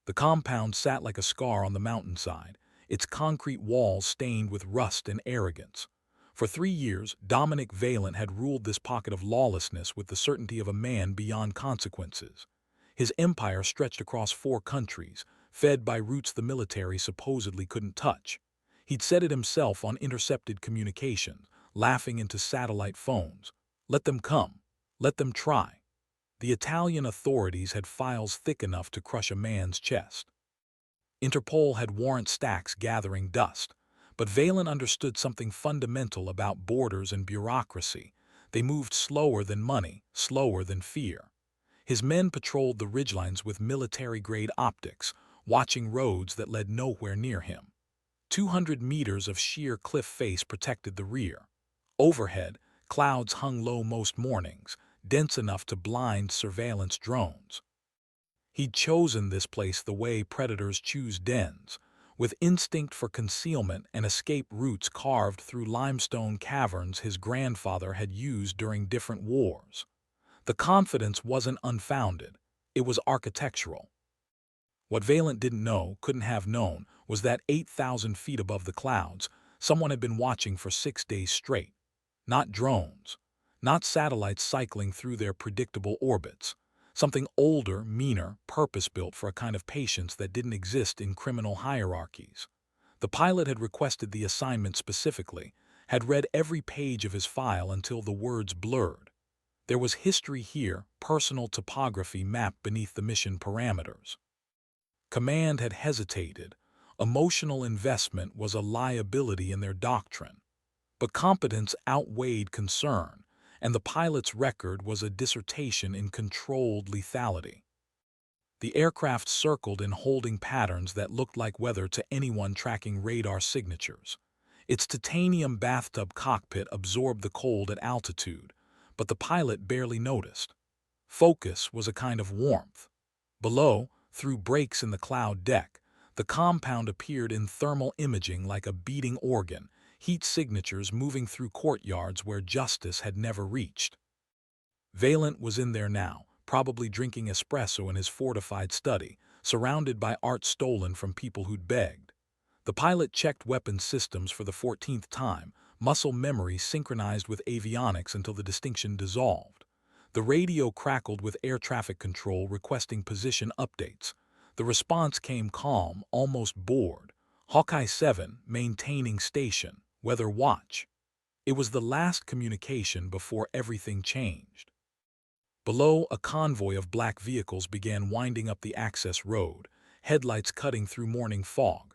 The compound sat like a scar on the mountainside, its concrete walls stained with rust and arrogance. For 3 years, Dominic Valent had ruled this pocket of lawlessness with the certainty of a man beyond consequences. His empire stretched across 4 countries, fed by routes the military supposedly couldn't touch. He'd said it himself on intercepted communications, laughing into satellite phones. Let them come. Let them try. The Italian authorities had files thick enough to crush a man's chest. Interpol had warrant stacks gathering dust. But Valent understood something fundamental about borders and bureaucracy. They moved slower than money, slower than fear. His men patrolled the ridgelines with military-grade optics, watching roads that led nowhere near him. 200 meters of sheer cliff face protected the rear. Overhead, clouds hung low most mornings, dense enough to blind surveillance drones. He'd chosen this place the way predators choose dens, with instinct for concealment and escape routes carved through limestone caverns his grandfather had used during different wars. The confidence wasn't unfounded, it was architectural. What Valent didn't know, couldn't have known, was that 8,000 feet above the clouds, someone had been watching for 6 days straight. Not drones, not satellites cycling through their predictable orbits. Something older, meaner, purpose-built for a kind of patience that didn't exist in criminal hierarchies. The pilot had requested the assignment specifically, had read every page of his file until the words blurred. There was history here, personal topography mapped beneath the mission parameters. Command had hesitated. Emotional investment was a liability in their doctrine. But competence outweighed concern, and the pilot's record was a dissertation in controlled lethality. The aircraft circled in holding patterns that looked like weather to anyone tracking radar signatures. Its titanium bathtub cockpit absorbed the cold at altitude, but the pilot barely noticed. Focus was a kind of warmth. Below, through breaks in the cloud deck, the compound appeared in thermal imaging like a beating organ, heat signatures moving through courtyards where justice had never reached. Valent was in there now, probably drinking espresso in his fortified study, surrounded by art stolen from people who'd begged. The pilot checked weapons systems for the 14th time, muscle memory synchronized with avionics until the distinction dissolved. The radio crackled with air traffic control requesting position updates. The response came calm, almost bored. Hawkeye 7, maintaining station, weather watch. It was the last communication before everything changed. Below, a convoy of black vehicles began winding up the access road, headlights cutting through morning fog.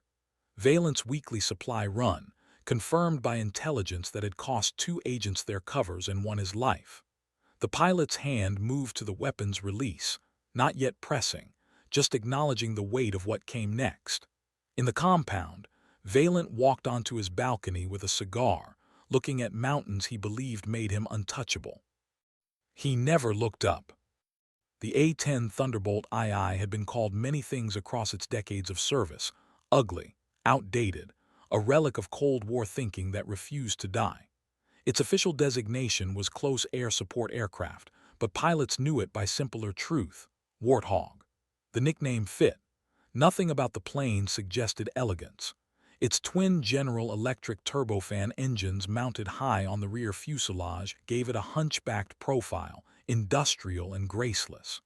Valent's weekly supply run, confirmed by intelligence that had cost 2 agents their covers and won his life. The pilot's hand moved to the weapon's release, not yet pressing, just acknowledging the weight of what came next. In the compound, Valent walked onto his balcony with a cigar, looking at mountains he believed made him untouchable. He never looked up. The A-10 Thunderbolt II had been called many things across its decades of service: ugly, outdated, a relic of Cold War thinking that refused to die. Its official designation was Close Air Support Aircraft, but pilots knew it by simpler truth: Warthog. The nickname fit. Nothing about the plane suggested elegance. Its twin General Electric turbofan engines mounted high on the rear fuselage gave it a hunchbacked profile, industrial and graceless.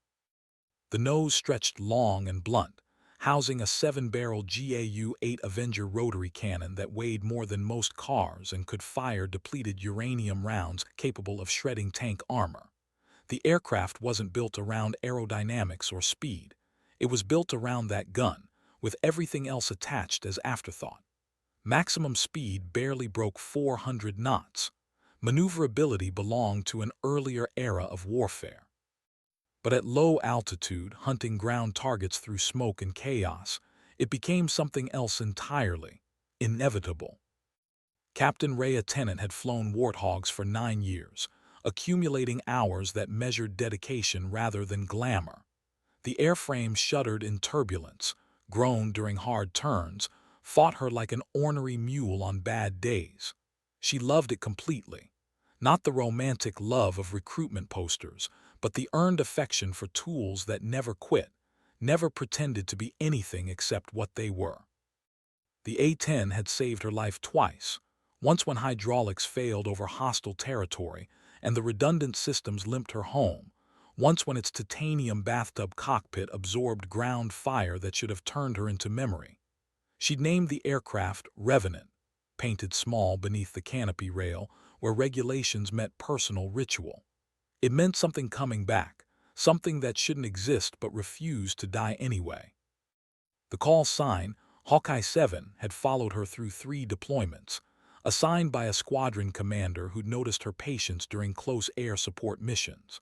The nose stretched long and blunt, housing a 7-barrel GAU-8 Avenger rotary cannon that weighed more than most cars and could fire depleted uranium rounds capable of shredding tank armor. The aircraft wasn't built around aerodynamics or speed. It was built around that gun, with everything else attached as afterthought. Maximum speed barely broke 400 knots. Maneuverability belonged to an earlier era of warfare. But at low altitude, hunting ground targets through smoke and chaos, it became something else entirely: inevitable. Captain Ray Tennant had flown Warthogs for 9 years, accumulating hours that measured dedication rather than glamour. The airframe shuddered in turbulence, groaned during hard turns, fought her like an ornery mule on bad days. She loved it completely. Not the romantic love of recruitment posters, but the earned affection for tools that never quit, never pretended to be anything except what they were. The A-10 had saved her life twice, once when hydraulics failed over hostile territory and the redundant systems limped her home, once when its titanium bathtub cockpit absorbed ground fire that should have turned her into memory. She'd named the aircraft Revenant, painted small beneath the canopy rail where regulations met personal ritual. It meant something coming back, something that shouldn't exist but refused to die anyway. The call sign, Hawkeye 7, had followed her through 3 deployments, assigned by a squadron commander who'd noticed her patience during close air support missions.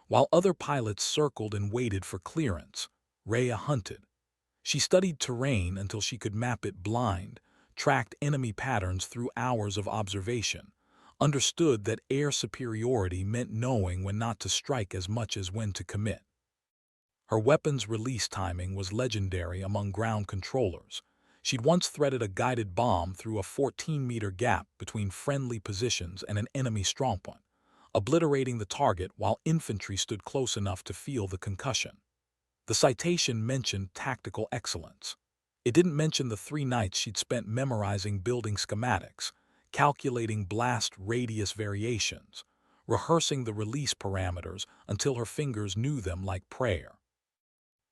While other pilots circled and waited for clearance, Rhea hunted. She studied terrain until she could map it blind, tracked enemy patterns through hours of observation, understood that air superiority meant knowing when not to strike as much as when to commit. Her weapon's release timing was legendary among ground controllers. She'd once threaded a guided bomb through a 14-meter gap between friendly positions and an enemy strongpoint, obliterating the target while infantry stood close enough to feel the concussion. The citation mentioned tactical excellence. It didn't mention the 3 nights she'd spent memorizing building schematics, calculating blast radius variations, rehearsing the release parameters until her fingers knew them like prayer.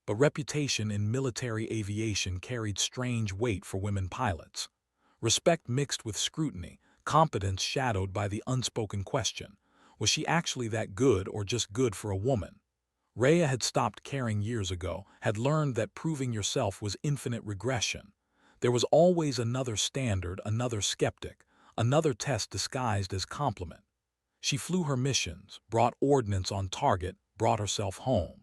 But reputation in military aviation carried strange weight for women pilots. Respect mixed with scrutiny, competence shadowed by the unspoken question, was she actually that good or just good for a woman? Rhea had stopped caring years ago, had learned that proving yourself was infinite regression. There was always another standard, another skeptic, another test disguised as compliment. She flew her missions, brought ordnance on target, brought herself home.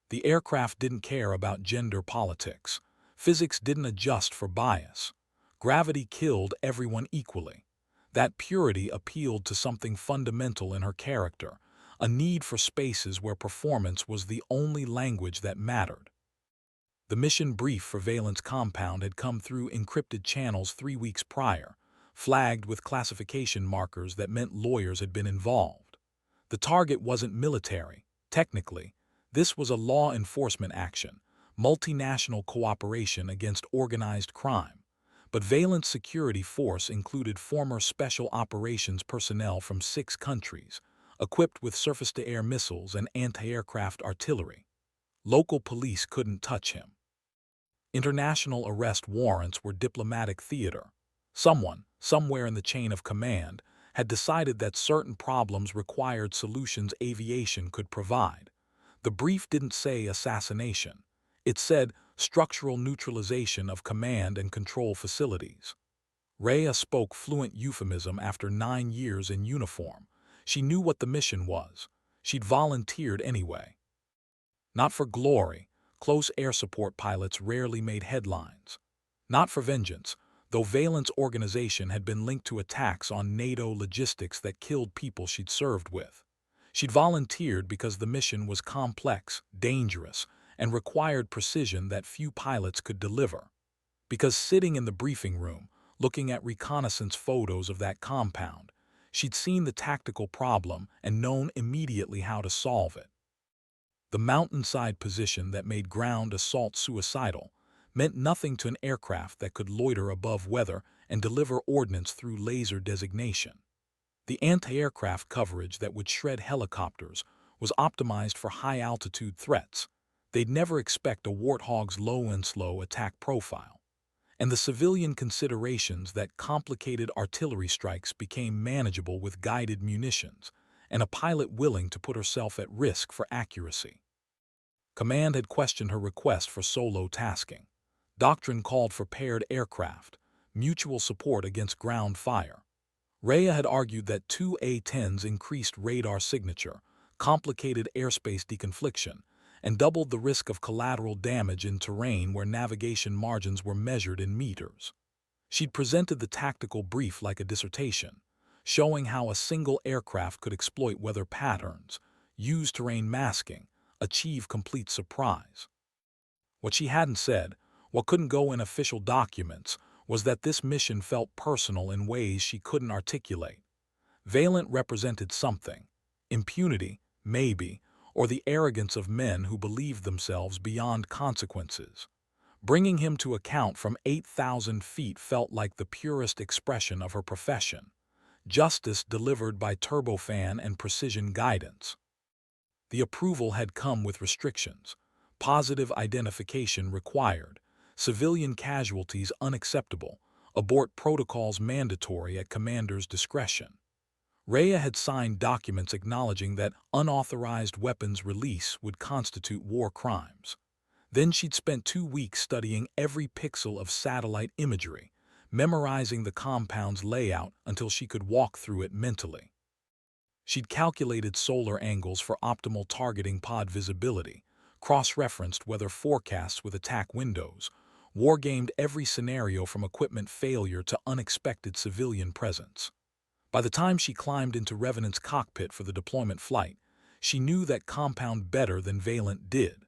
The aircraft didn't care about gender politics. Physics didn't adjust for bias. Gravity killed everyone equally. That purity appealed to something fundamental in her character, a need for spaces where performance was the only language that mattered. The mission brief for Valent's compound had come through encrypted channels 3 weeks prior, flagged with classification markers that meant lawyers had been involved. The target wasn't military, technically. This was a law enforcement action, multinational cooperation against organized crime. But Valent's security force included former special operations personnel from 6 countries, equipped with surface-to-air missiles and anti-aircraft artillery. Local police couldn't touch him. International arrest warrants were diplomatic theater. Someone, somewhere in the chain of command, had decided that certain problems required solutions aviation could provide. The brief didn't say assassination. It said structural neutralization of command and control facilities. Rhea spoke fluent euphemism after 9 years in uniform. She knew what the mission was. She'd volunteered anyway. Not for glory, close air support pilots rarely made headlines. Not for vengeance, though Valent's organization had been linked to attacks on NATO logistics that killed people she'd served with. She'd volunteered because the mission was complex, dangerous, and required precision that few pilots could deliver. Because sitting in the briefing room, looking at reconnaissance photos of that compound, she'd seen the tactical problem and known immediately how to solve it. The mountainside position that made ground assault suicidal meant nothing to an aircraft that could loiter above weather and deliver ordnance through laser designation. The anti-aircraft coverage that would shred helicopters was optimized for high-altitude threats. They'd never expect a Warthog's low-and-slow attack profile. And the civilian considerations that complicated artillery strikes became manageable with guided munitions, and a pilot willing to put herself at risk for accuracy. Command had questioned her request for solo tasking. Doctrine called for paired aircraft, mutual support against ground fire. Rhea had argued that 2 A-10s increased radar signature, complicated airspace deconfliction, and doubled the risk of collateral damage in terrain where navigation margins were measured in meters. She'd presented the tactical brief like a dissertation, showing how a single aircraft could exploit weather patterns, use terrain masking, achieve complete surprise. What she hadn't said, what couldn't go in official documents, was that this mission felt personal in ways she couldn't articulate. Valent represented something. Impunity, maybe, or the arrogance of men who believed themselves beyond consequences. Bringing him to account from 8,000 feet felt like the purest expression of her profession. Justice delivered by turbofan and precision guidance. The approval had come with restrictions. Positive identification required. Civilian casualties unacceptable. Abort protocols mandatory at commander's discretion. Rhea had signed documents acknowledging that unauthorized weapons release would constitute war crimes. Then she'd spent 2 weeks studying every pixel of satellite imagery, memorizing the compound's layout until she could walk through it mentally. She'd calculated solar angles for optimal targeting pod visibility, cross-referenced weather forecasts with attack windows, wargamed every scenario from equipment failure to unexpected civilian presence. By the time she climbed into Revenant's cockpit for the deployment flight, she knew that compound better than Valent did.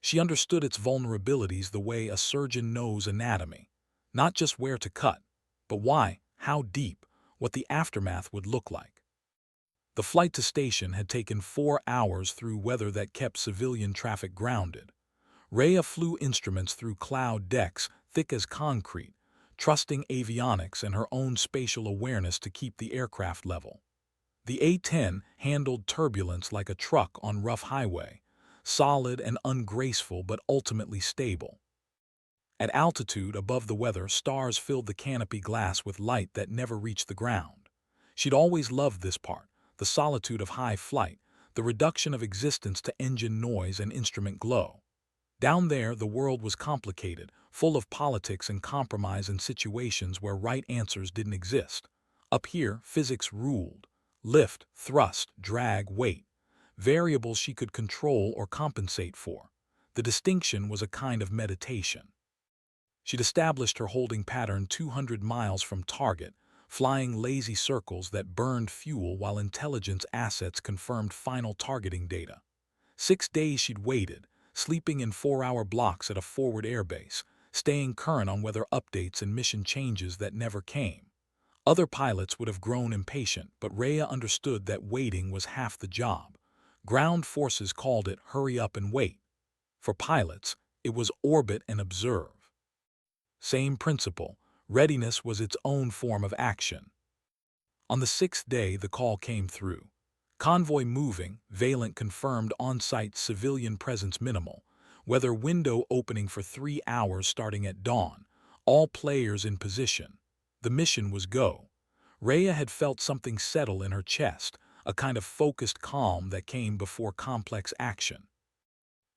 She understood its vulnerabilities the way a surgeon knows anatomy. Not just where to cut, but why, how deep, what the aftermath would look like. The flight to station had taken 4 hours through weather that kept civilian traffic grounded. Rhea flew instruments through cloud decks thick as concrete, trusting avionics and her own spatial awareness to keep the aircraft level. The A-10 handled turbulence like a truck on rough highway, solid and ungraceful but ultimately stable. At altitude above the weather, stars filled the canopy glass with light that never reached the ground. She'd always loved this part, the solitude of high flight, the reduction of existence to engine noise and instrument glow. Down there, the world was complicated, full of politics and compromise in situations where right answers didn't exist. Up here, physics ruled. Lift, thrust, drag, weight. Variables she could control or compensate for. The distinction was a kind of meditation. She'd established her holding pattern 200 miles from target, flying lazy circles that burned fuel while intelligence assets confirmed final targeting data. 6 days she'd waited, sleeping in 4-hour blocks at a forward airbase, staying current on weather updates and mission changes that never came. Other pilots would have grown impatient, but Rhea understood that waiting was half the job. Ground forces called it hurry up and wait. For pilots, it was orbit and observe. Same principle, readiness was its own form of action. On the 6th day, the call came through. Convoy moving, Valent confirmed on-site civilian presence minimal, weather window opening for 3 hours starting at dawn, all players in position. The mission was go. Rhea had felt something settle in her chest, a kind of focused calm that came before complex action.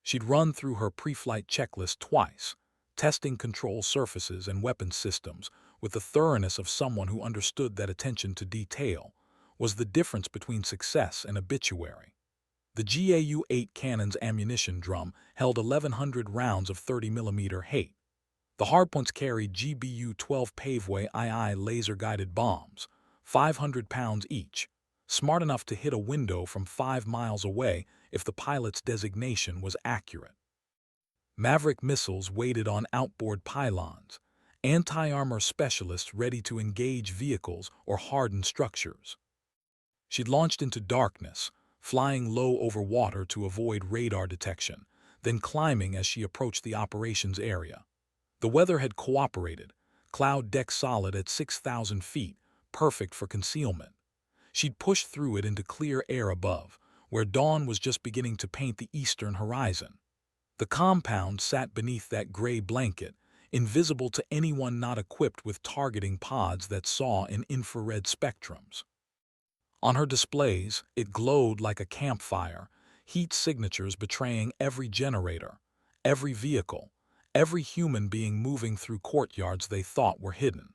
She'd run through her pre-flight checklist twice, testing control surfaces and weapons systems with the thoroughness of someone who understood that attention to detail was the difference between success and obituary. The GAU-8 cannon's ammunition drum held 1,100 rounds of 30mm hate. The hardpoints carried GBU-12 Paveway II laser-guided bombs, 500 pounds each, smart enough to hit a window from 5 miles away if the pilot's designation was accurate. Maverick missiles waited on outboard pylons, anti-armor specialists ready to engage vehicles or harden structures. She'd launched into darkness, flying low over water to avoid radar detection, then climbing as she approached the operations area. The weather had cooperated, cloud deck solid at 6,000 feet, perfect for concealment. She'd pushed through it into clear air above, where dawn was just beginning to paint the eastern horizon. The compound sat beneath that gray blanket, invisible to anyone not equipped with targeting pods that saw in infrared spectrums. On her displays, it glowed like a campfire, heat signatures betraying every generator, every vehicle, every human being moving through courtyards they thought were hidden.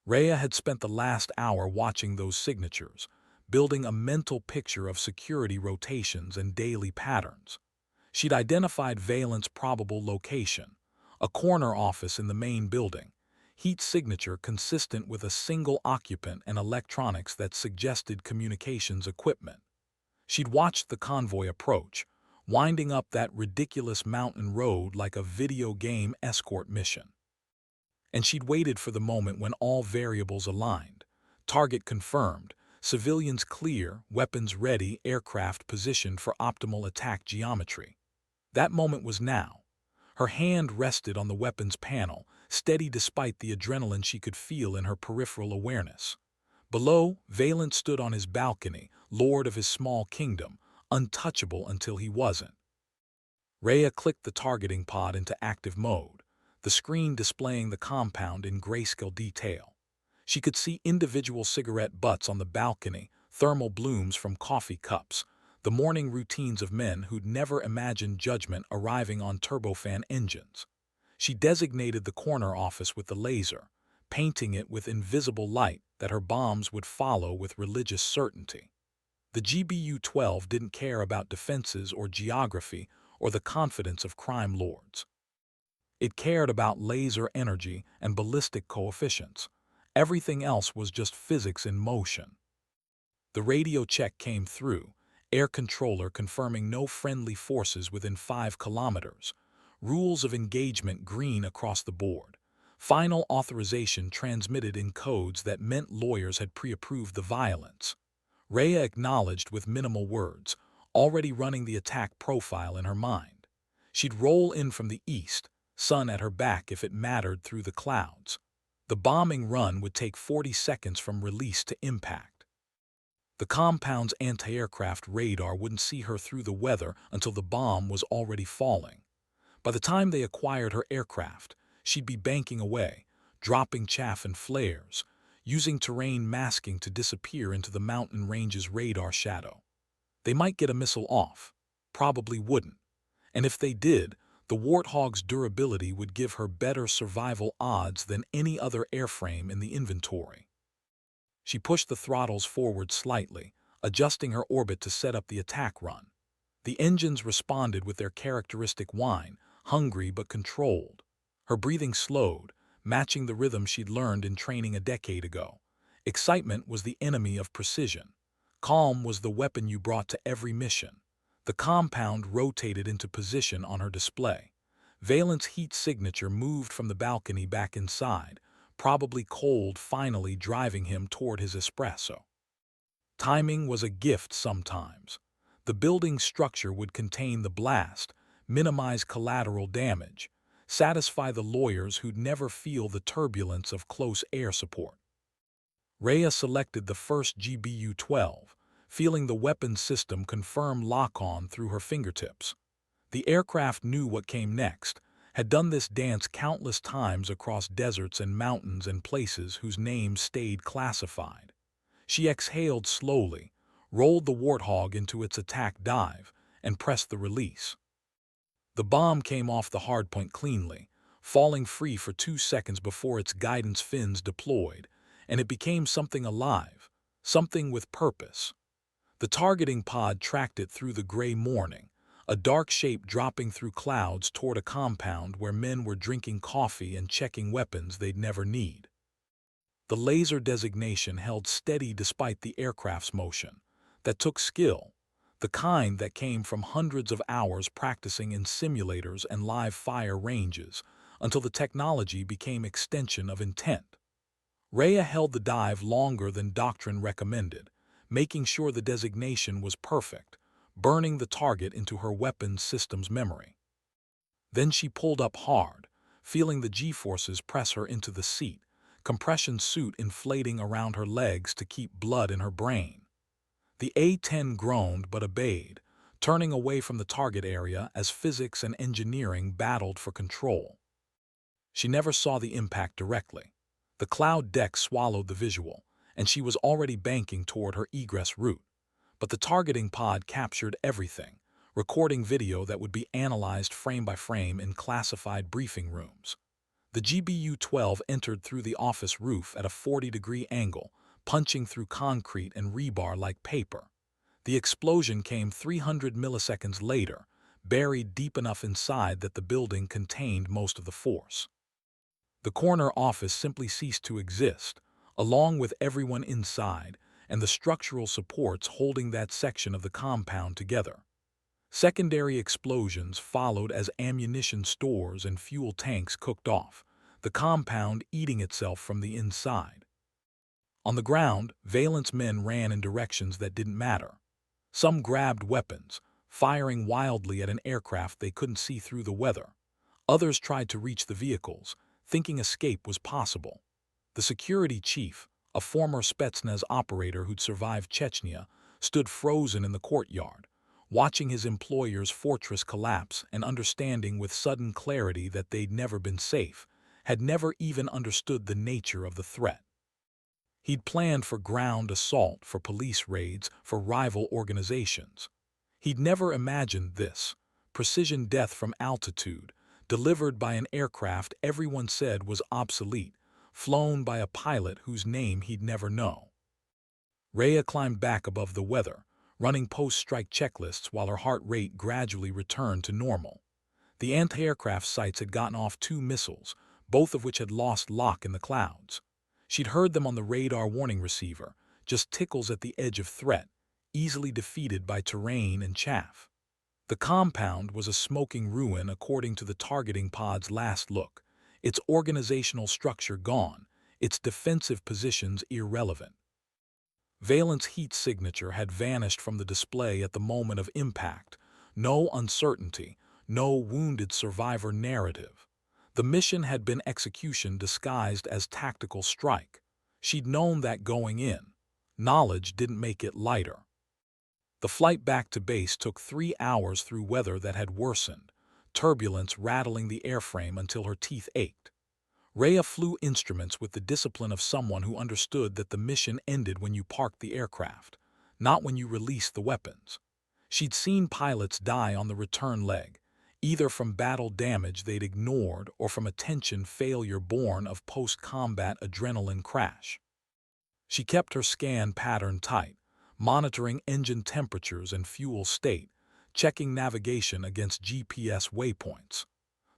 Rhea had spent the last hour watching those signatures, building a mental picture of security rotations and daily patterns. She'd identified Valent's probable location, a corner office in the main building, heat signature consistent with a single occupant and electronics that suggested communications equipment. She'd watched the convoy approach, winding up that ridiculous mountain road like a video game escort mission. And she'd waited for the moment when all variables aligned, target confirmed, civilians clear, weapons ready, aircraft positioned for optimal attack geometry. That moment was now. Her hand rested on the weapons panel, steady despite the adrenaline she could feel in her peripheral awareness. Below, Valent stood on his balcony, lord of his small kingdom, untouchable until he wasn't. Rhea clicked the targeting pod into active mode, the screen displaying the compound in grayscale detail. She could see individual cigarette butts on the balcony, thermal blooms from coffee cups, the morning routines of men who'd never imagined judgment arriving on turbofan engines. She designated the corner office with the laser, painting it with invisible light that her bombs would follow with religious certainty. The GBU-12 didn't care about defenses or geography or the confidence of crime lords. It cared about laser energy and ballistic coefficients. Everything else was just physics in motion. The radio check came through, air controller confirming no friendly forces within 5 kilometers. Rules of engagement green across the board. Final authorization transmitted in codes that meant lawyers had pre-approved the violence. Rhea acknowledged with minimal words, already running the attack profile in her mind. She'd roll in from the east, sun at her back if it mattered through the clouds. The bombing run would take 40 seconds from release to impact. The compound's anti-aircraft radar wouldn't see her through the weather until the bomb was already falling. By the time they acquired her aircraft, she'd be banking away, dropping chaff and flares, using terrain masking to disappear into the mountain range's radar shadow. They might get a missile off, probably wouldn't. And if they did, the Warthog's durability would give her better survival odds than any other airframe in the inventory. She pushed the throttles forward slightly, adjusting her orbit to set up the attack run. The engines responded with their characteristic whine, hungry but controlled. Her breathing slowed, matching the rhythm she'd learned in training a decade ago. Excitement was the enemy of precision. Calm was the weapon you brought to every mission. The compound rotated into position on her display. Valent's heat signature moved from the balcony back inside, probably cold finally driving him toward his espresso. Timing was a gift sometimes. The building's structure would contain the blast, minimize collateral damage, satisfy the lawyers who'd never feel the turbulence of close air support. Rhea selected the first GBU-12, feeling the weapons system confirm lock-on through her fingertips. The aircraft knew what came next, had done this dance countless times across deserts and mountains and places whose names stayed classified. She exhaled slowly, rolled the Warthog into its attack dive, and pressed the release. The bomb came off the hardpoint cleanly, falling free for 2 seconds before its guidance fins deployed, and it became something alive, something with purpose. The targeting pod tracked it through the gray morning, a dark shape dropping through clouds toward a compound where men were drinking coffee and checking weapons they'd never need. The laser designation held steady despite the aircraft's motion. That took skill, the kind that came from hundreds of hours practicing in simulators and live fire ranges, until the technology became extension of intent. Rhea held the dive longer than doctrine recommended, making sure the designation was perfect, burning the target into her weapons system's memory. Then she pulled up hard, feeling the G-forces press her into the seat, compression suit inflating around her legs to keep blood in her brain. The A-10 groaned but obeyed, turning away from the target area as physics and engineering battled for control. She never saw the impact directly. The cloud deck swallowed the visual, and she was already banking toward her egress route. But the targeting pod captured everything, recording video that would be analyzed frame by frame in classified briefing rooms. The GBU-12 entered through the office roof at a 40-degree angle, punching through concrete and rebar like paper. The explosion came 300 milliseconds later, buried deep enough inside that the building contained most of the force. The corner office simply ceased to exist, along with everyone inside and the structural supports holding that section of the compound together. Secondary explosions followed as ammunition stores and fuel tanks cooked off, the compound eating itself from the inside. On the ground, Valent's men ran in directions that didn't matter. Some grabbed weapons, firing wildly at an aircraft they couldn't see through the weather. Others tried to reach the vehicles, thinking escape was possible. The security chief, a former Spetsnaz operator who'd survived Chechnya, stood frozen in the courtyard, watching his employer's fortress collapse and understanding with sudden clarity that they'd never been safe, had never even understood the nature of the threat. He'd planned for ground assault, for police raids, for rival organizations. He'd never imagined this, precision death from altitude, delivered by an aircraft everyone said was obsolete, flown by a pilot whose name he'd never know. Rhea climbed back above the weather, running post-strike checklists while her heart rate gradually returned to normal. The anti-aircraft sites had gotten off 2 missiles, both of which had lost lock in the clouds. She'd heard them on the radar warning receiver, just tickles at the edge of threat, easily defeated by terrain and chaff. The compound was a smoking ruin according to the targeting pod's last look, its organizational structure gone, its defensive positions irrelevant. Valent's heat signature had vanished from the display at the moment of impact. No uncertainty, no wounded survivor narrative. The mission had been execution disguised as tactical strike. She'd known that going in. Knowledge didn't make it lighter. The flight back to base took 3 hours through weather that had worsened, turbulence rattling the airframe until her teeth ached. Rhea flew instruments with the discipline of someone who understood that the mission ended when you parked the aircraft, not when you released the weapons. She'd seen pilots die on the return leg, either from battle damage they'd ignored or from a tension failure born of post-combat adrenaline crash. She kept her scan pattern tight, monitoring engine temperatures and fuel state, checking navigation against GPS waypoints.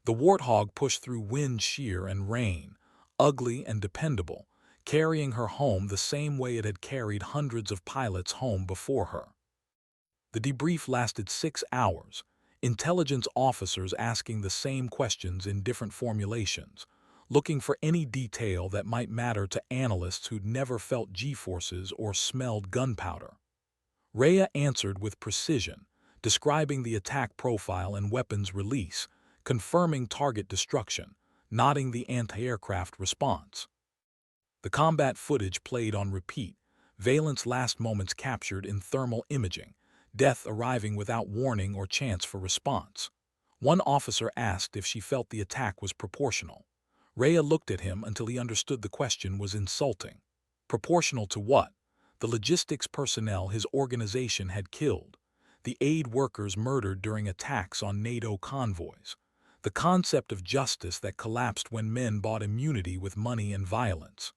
The Warthog pushed through wind shear and rain, ugly and dependable, carrying her home the same way it had carried hundreds of pilots home before her. The debrief lasted 6 hours, intelligence officers asking the same questions in different formulations, looking for any detail that might matter to analysts who'd never felt G-forces or smelled gunpowder. Rhea answered with precision, describing the attack profile and weapons release, confirming target destruction, nodding the anti-aircraft response. The combat footage played on repeat, Valent's last moments captured in thermal imaging, death arriving without warning or chance for response. One officer asked if she felt the attack was proportional. Rhea looked at him until he understood the question was insulting. Proportional to what? The logistics personnel his organization had killed, the aid workers murdered during attacks on NATO convoys, the concept of justice that collapsed when men bought immunity with money and violence.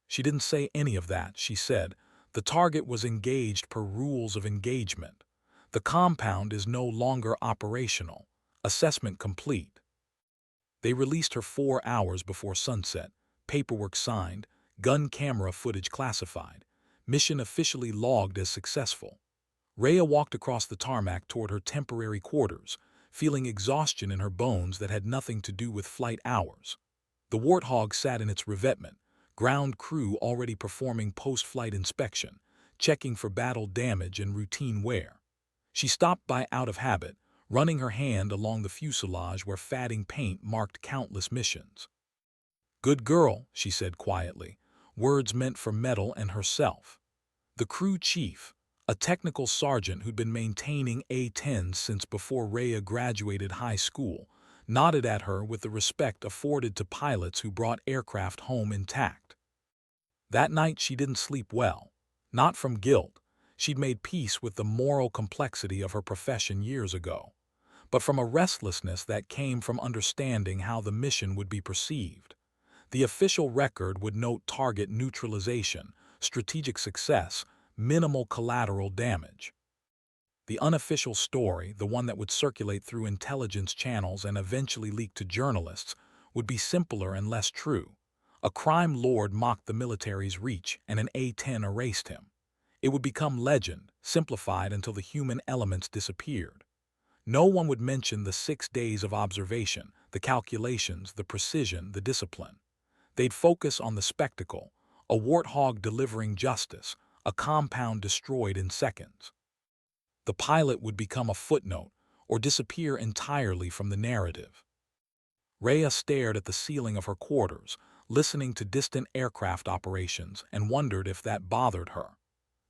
She didn't say any of that, she said. The target was engaged per rules of engagement. The compound is no longer operational. Assessment complete. They released her 4 hours before sunset, paperwork signed, gun camera footage classified, mission officially logged as successful. Rhea walked across the tarmac toward her temporary quarters, feeling exhaustion in her bones that had nothing to do with flight hours. The Warthog sat in its revetment, ground crew already performing post-flight inspection, checking for battle damage and routine wear. She stopped by out of habit, running her hand along the fuselage where fatting paint marked countless missions. "Good girl," she said quietly, words meant for Metal and herself. The crew chief, a technical sergeant who'd been maintaining A-10s since before Rhea graduated high school, nodded at her with the respect afforded to pilots who brought aircraft home intact. That night she didn't sleep well. Not from guilt. She'd made peace with the moral complexity of her profession years ago, but from a restlessness that came from understanding how the mission would be perceived. The official record would note target neutralization, strategic success, minimal collateral damage. The unofficial story, the one that would circulate through intelligence channels and eventually leak to journalists, would be simpler and less true. A crime lord mocked the military's reach and an A-10 erased him. It would become legend, simplified until the human elements disappeared. No one would mention the 6 days of observation, the calculations, the precision, the discipline. They'd focus on the spectacle, a warthog delivering justice, a compound destroyed in seconds. The pilot would become a footnote or disappear entirely from the narrative. Rhea stared at the ceiling of her quarters, listening to distant aircraft operations, and wondered if that bothered her.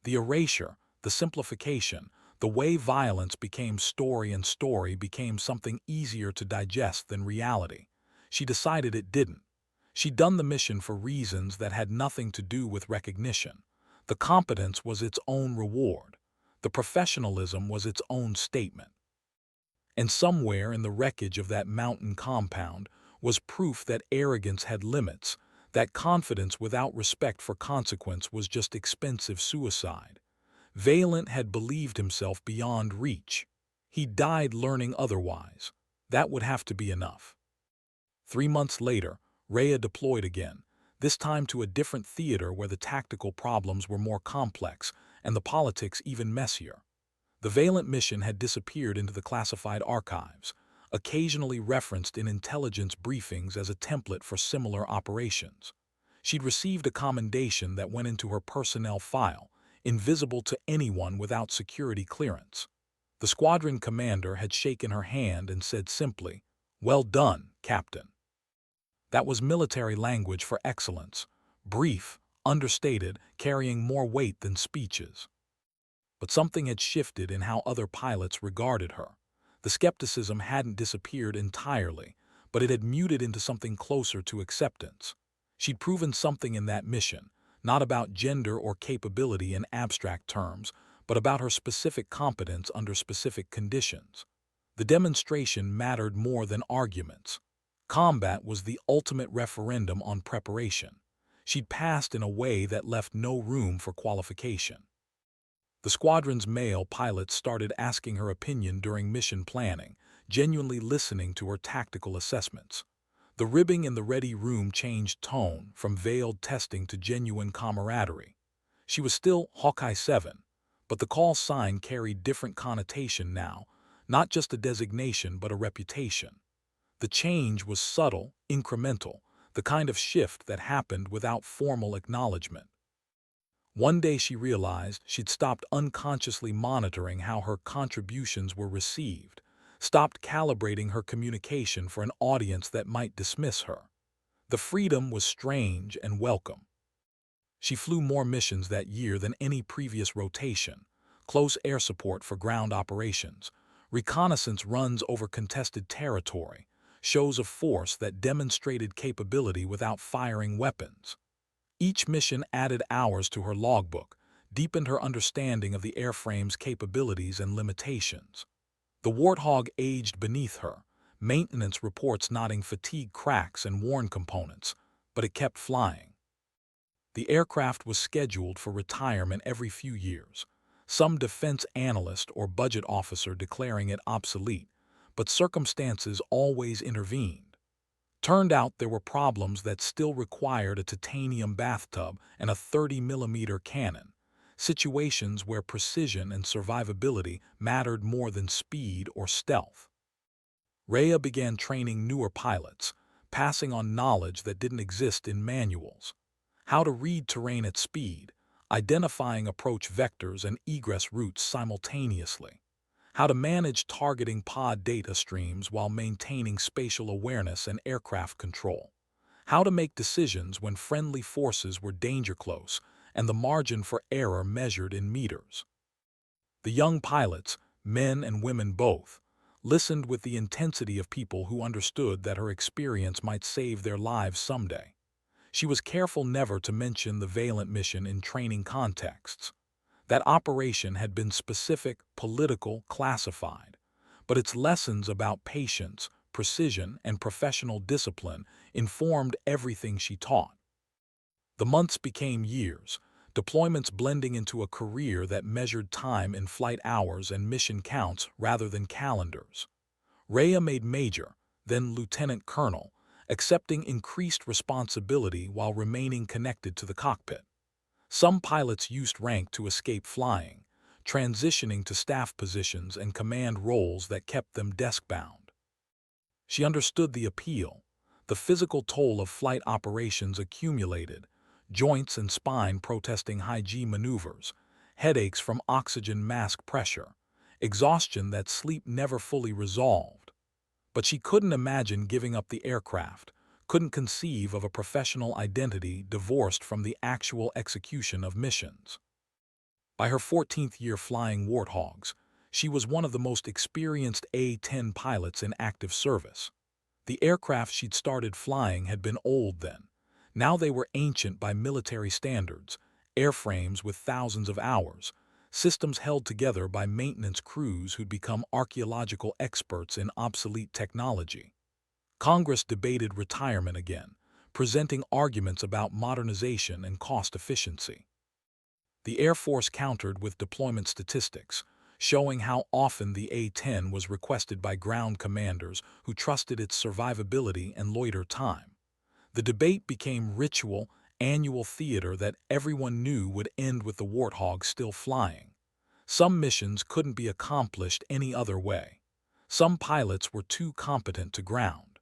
The erasure, the simplification, the way violence became story and story became something easier to digest than reality. She decided it didn't. She'd done the mission for reasons that had nothing to do with recognition. The competence was its own reward. The professionalism was its own statement. And somewhere in the wreckage of that mountain compound was proof that arrogance had limits, that confidence without respect for consequence was just expensive suicide. Valent had believed himself beyond reach. He died learning otherwise. That would have to be enough. 3 months later, Rhea deployed again, this time to a different theater where the tactical problems were more complex and the politics even messier. The Valent mission had disappeared into the classified archives, occasionally referenced in intelligence briefings as a template for similar operations. She'd received a commendation that went into her personnel file, invisible to anyone without security clearance. The squadron commander had shaken her hand and said simply, "Well done, Captain." That was military language for excellence, brief, understated, carrying more weight than speeches. But something had shifted in how other pilots regarded her. The skepticism hadn't disappeared entirely, but it had muted into something closer to acceptance. She'd proven something in that mission, not about gender or capability in abstract terms, but about her specific competence under specific conditions. The demonstration mattered more than arguments. Combat was the ultimate referendum on preparation. She'd passed in a way that left no room for qualification. The squadron's male pilots started asking her opinion during mission planning, genuinely listening to her tactical assessments. The ribbing in the ready room changed tone from veiled testing to genuine camaraderie. She was still Hawkeye 7, but the call sign carried different connotation now, not just a designation but a reputation. The change was subtle, incremental, the kind of shift that happened without formal acknowledgement. One day she realized she'd stopped unconsciously monitoring how her contributions were received, stopped calibrating her communication for an audience that might dismiss her. The freedom was strange and welcome. She flew more missions that year than any previous rotation, close air support for ground operations, reconnaissance runs over contested territory, shows of force that demonstrated capability without firing weapons. Each mission added hours to her logbook, deepened her understanding of the airframe's capabilities and limitations. The Warthog aged beneath her, maintenance reports noting fatigue cracks and worn components, but it kept flying. The aircraft was scheduled for retirement every few years, some defense analyst or budget officer declaring it obsolete, but circumstances always intervened. Turned out there were problems that still required a titanium bathtub and a 30mm cannon, situations where precision and survivability mattered more than speed or stealth. Rhea began training newer pilots, passing on knowledge that didn't exist in manuals. How to read terrain at speed, identifying approach vectors and egress routes simultaneously. How to manage targeting pod data streams while maintaining spatial awareness and aircraft control. How to make decisions when friendly forces were danger close and the margin for error measured in meters. The young pilots, men and women both, listened with the intensity of people who understood that her experience might save their lives someday. She was careful never to mention the Valent mission in training contexts. That operation had been specific, political, classified, but its lessons about patience, precision, and professional discipline informed everything she taught. The months became years, deployments blending into a career that measured time in flight hours and mission counts rather than calendars. Rhea made major, then lieutenant colonel, accepting increased responsibility while remaining connected to the cockpit. Some pilots used rank to escape flying, transitioning to staff positions and command roles that kept them desk-bound. She understood the appeal. The physical toll of flight operations accumulated, joints and spine protesting high-G maneuvers, headaches from oxygen mask pressure, exhaustion that sleep never fully resolved. But she couldn't imagine giving up the aircraft, couldn't conceive of a professional identity divorced from the actual execution of missions. By her 14th year flying Warthogs, she was one of the most experienced A-10 pilots in active service. The aircraft she'd started flying had been old then. Now they were ancient by military standards, airframes with thousands of hours, systems held together by maintenance crews who'd become archaeological experts in obsolete technology. Congress debated retirement again, presenting arguments about modernization and cost efficiency. The Air Force countered with deployment statistics, showing how often the A-10 was requested by ground commanders who trusted its survivability and loiter time. The debate became ritual, annual theater that everyone knew would end with the Warthog still flying. Some missions couldn't be accomplished any other way. Some pilots were too competent to ground.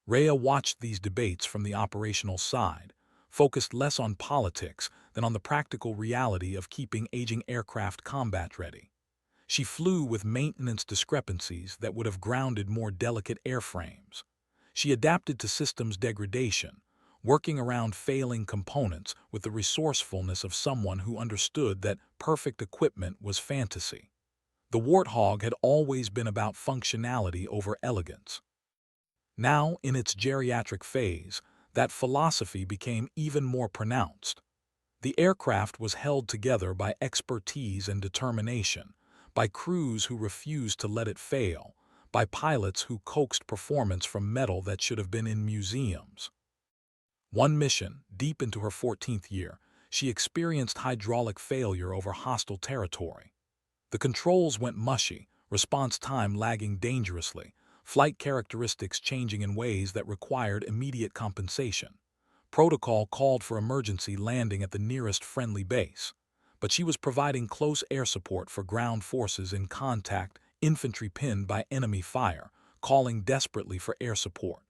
Rhea watched these debates from the operational side, focused less on politics than on the practical reality of keeping aging aircraft combat-ready. She flew with maintenance discrepancies that would have grounded more delicate airframes. She adapted to systems degradation, working around failing components with the resourcefulness of someone who understood that perfect equipment was fantasy. The Warthog had always been about functionality over elegance. Now, in its geriatric phase, that philosophy became even more pronounced. The aircraft was held together by expertise and determination, by crews who refused to let it fail, by pilots who coaxed performance from metal that should have been in museums. One mission, deep into her 14th year, she experienced hydraulic failure over hostile territory. The controls went mushy, response time lagging dangerously, flight characteristics changing in ways that required immediate compensation. Protocol called for emergency landing at the nearest friendly base, but she was providing close air support for ground forces in contact, infantry pinned by enemy fire, calling desperately for air support.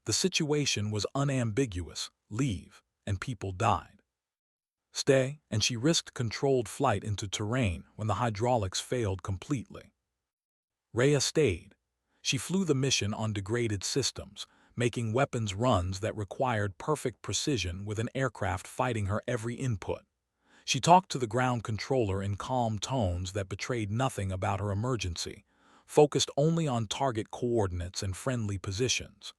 The situation was unambiguous: leave, and people died. Stay, and she risked controlled flight into terrain when the hydraulics failed completely. Rhea stayed. She flew the mission on degraded systems, making weapons runs that required perfect precision with an aircraft fighting her every input. She talked to the ground controller in calm tones that betrayed nothing about her emergency, focused only on target coordinates and friendly positions.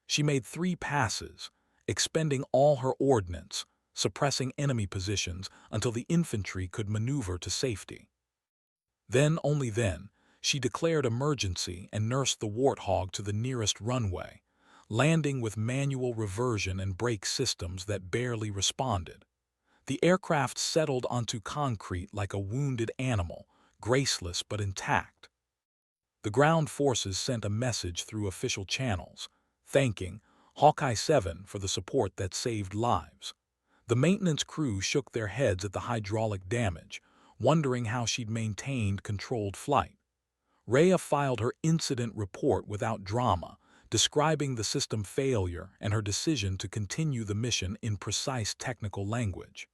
She made 3 passes, expending all her ordnance, suppressing enemy positions until the infantry could maneuver to safety. Then, only then, she declared emergency and nursed the Warthog to the nearest runway, landing with manual reversion and brake systems that barely responded. The aircraft settled onto concrete like a wounded animal, graceless but intact. The ground forces sent a message through official channels, thanking Hawkeye 7 for the support that saved lives. The maintenance crew shook their heads at the hydraulic damage, wondering how she'd maintained controlled flight. Rhea filed her incident report without drama, describing the system failure and her decision to continue the mission in precise technical language.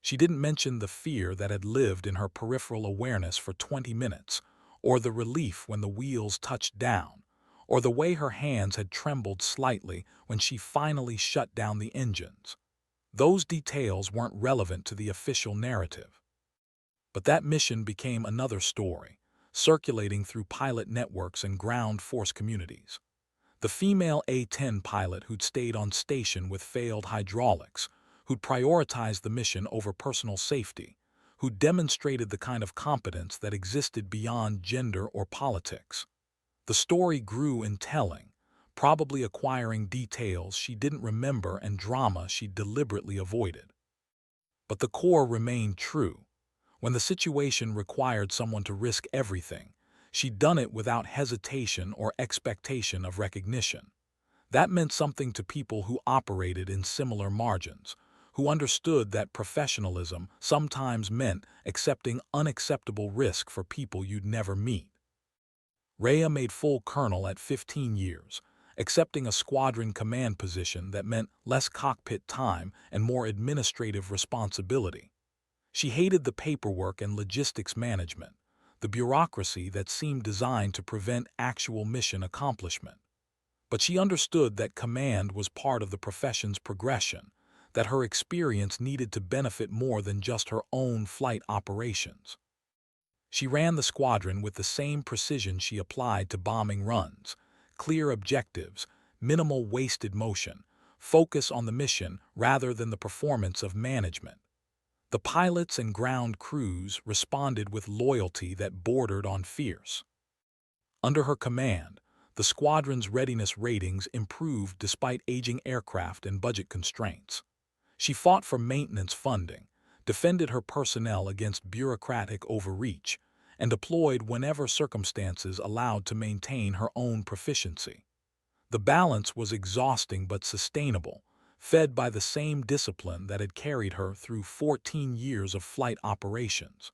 She didn't mention the fear that had lived in her peripheral awareness for 20 minutes, or the relief when the wheels touched down, or the way her hands had trembled slightly when she finally shut down the engines. Those details weren't relevant to the official narrative. But that mission became another story, circulating through pilot networks and ground force communities. The female A-10 pilot who'd stayed on station with failed hydraulics, who'd prioritized the mission over personal safety, who demonstrated the kind of competence that existed beyond gender or politics. The story grew in telling, probably acquiring details she didn't remember and drama she deliberately avoided. But the core remained true. When the situation required someone to risk everything, she'd done it without hesitation or expectation of recognition. That meant something to people who operated in similar margins, who understood that professionalism sometimes meant accepting unacceptable risk for people you'd never meet. Rhea made full colonel at 15 years, accepting a squadron command position that meant less cockpit time and more administrative responsibility. She hated the paperwork and logistics management, the bureaucracy that seemed designed to prevent actual mission accomplishment. But she understood that command was part of the profession's progression, that her experience needed to benefit more than just her own flight operations. She ran the squadron with the same precision she applied to bombing runs: clear objectives, minimal wasted motion, focus on the mission rather than the performance of management. The pilots and ground crews responded with loyalty that bordered on fierce. Under her command, the squadron's readiness ratings improved despite aging aircraft and budget constraints. She fought for maintenance funding, defended her personnel against bureaucratic overreach, and deployed whenever circumstances allowed to maintain her own proficiency. The balance was exhausting but sustainable, fed by the same discipline that had carried her through 14 years of flight operations.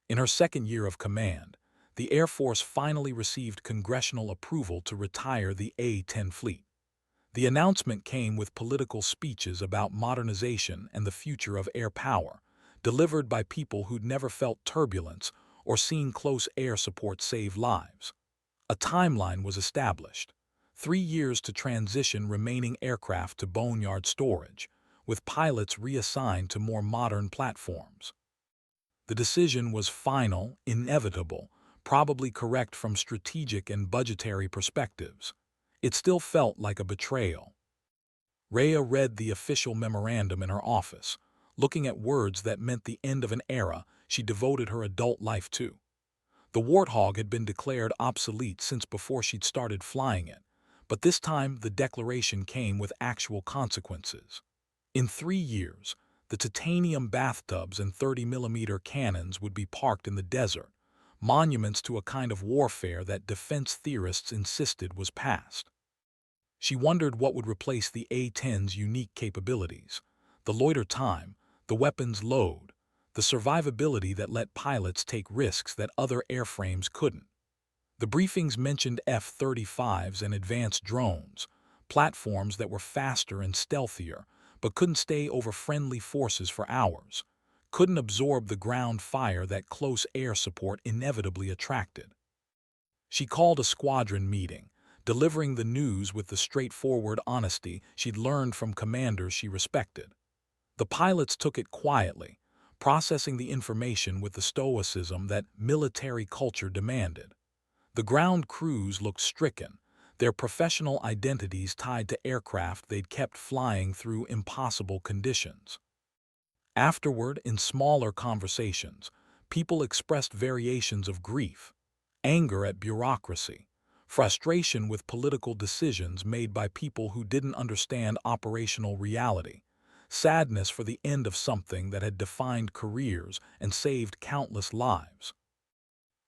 In her second year of command, the Air Force finally received congressional approval to retire the A-10 fleet. The announcement came with political speeches about modernization and the future of air power, delivered by people who'd never felt turbulence or seen close air support save lives. A timeline was established: 3 years to transition remaining aircraft to boneyard storage, with pilots reassigned to more modern platforms. The decision was final, inevitable, probably correct from strategic and budgetary perspectives. It still felt like a betrayal. Rhea read the official memorandum in her office, looking at words that meant the end of an era she devoted her adult life to. The Warthog had been declared obsolete since before she'd started flying it, but this time the declaration came with actual consequences. In 3 years, the titanium bathtubs and 30mm cannons would be parked in the desert, monuments to a kind of warfare that defense theorists insisted was past. She wondered what would replace the A-10's unique capabilities: the loiter time, the weapon's load, the survivability that let pilots take risks that other airframes couldn't. The briefings mentioned F-35s and advanced drones, platforms that were faster and stealthier, but couldn't stay over friendly forces for hours, couldn't absorb the ground fire that close air support inevitably attracted. She called a squadron meeting, delivering the news with the straightforward honesty she'd learned from commanders she respected. The pilots took it quietly, processing the information with the stoicism that military culture demanded. The ground crews looked stricken, their professional identities tied to aircraft they'd kept flying through impossible conditions. Afterward, in smaller conversations, people expressed variations of grief: anger at bureaucracy, frustration with political decisions made by people who didn't understand operational reality, sadness for the end of something that had defined careers and saved countless lives.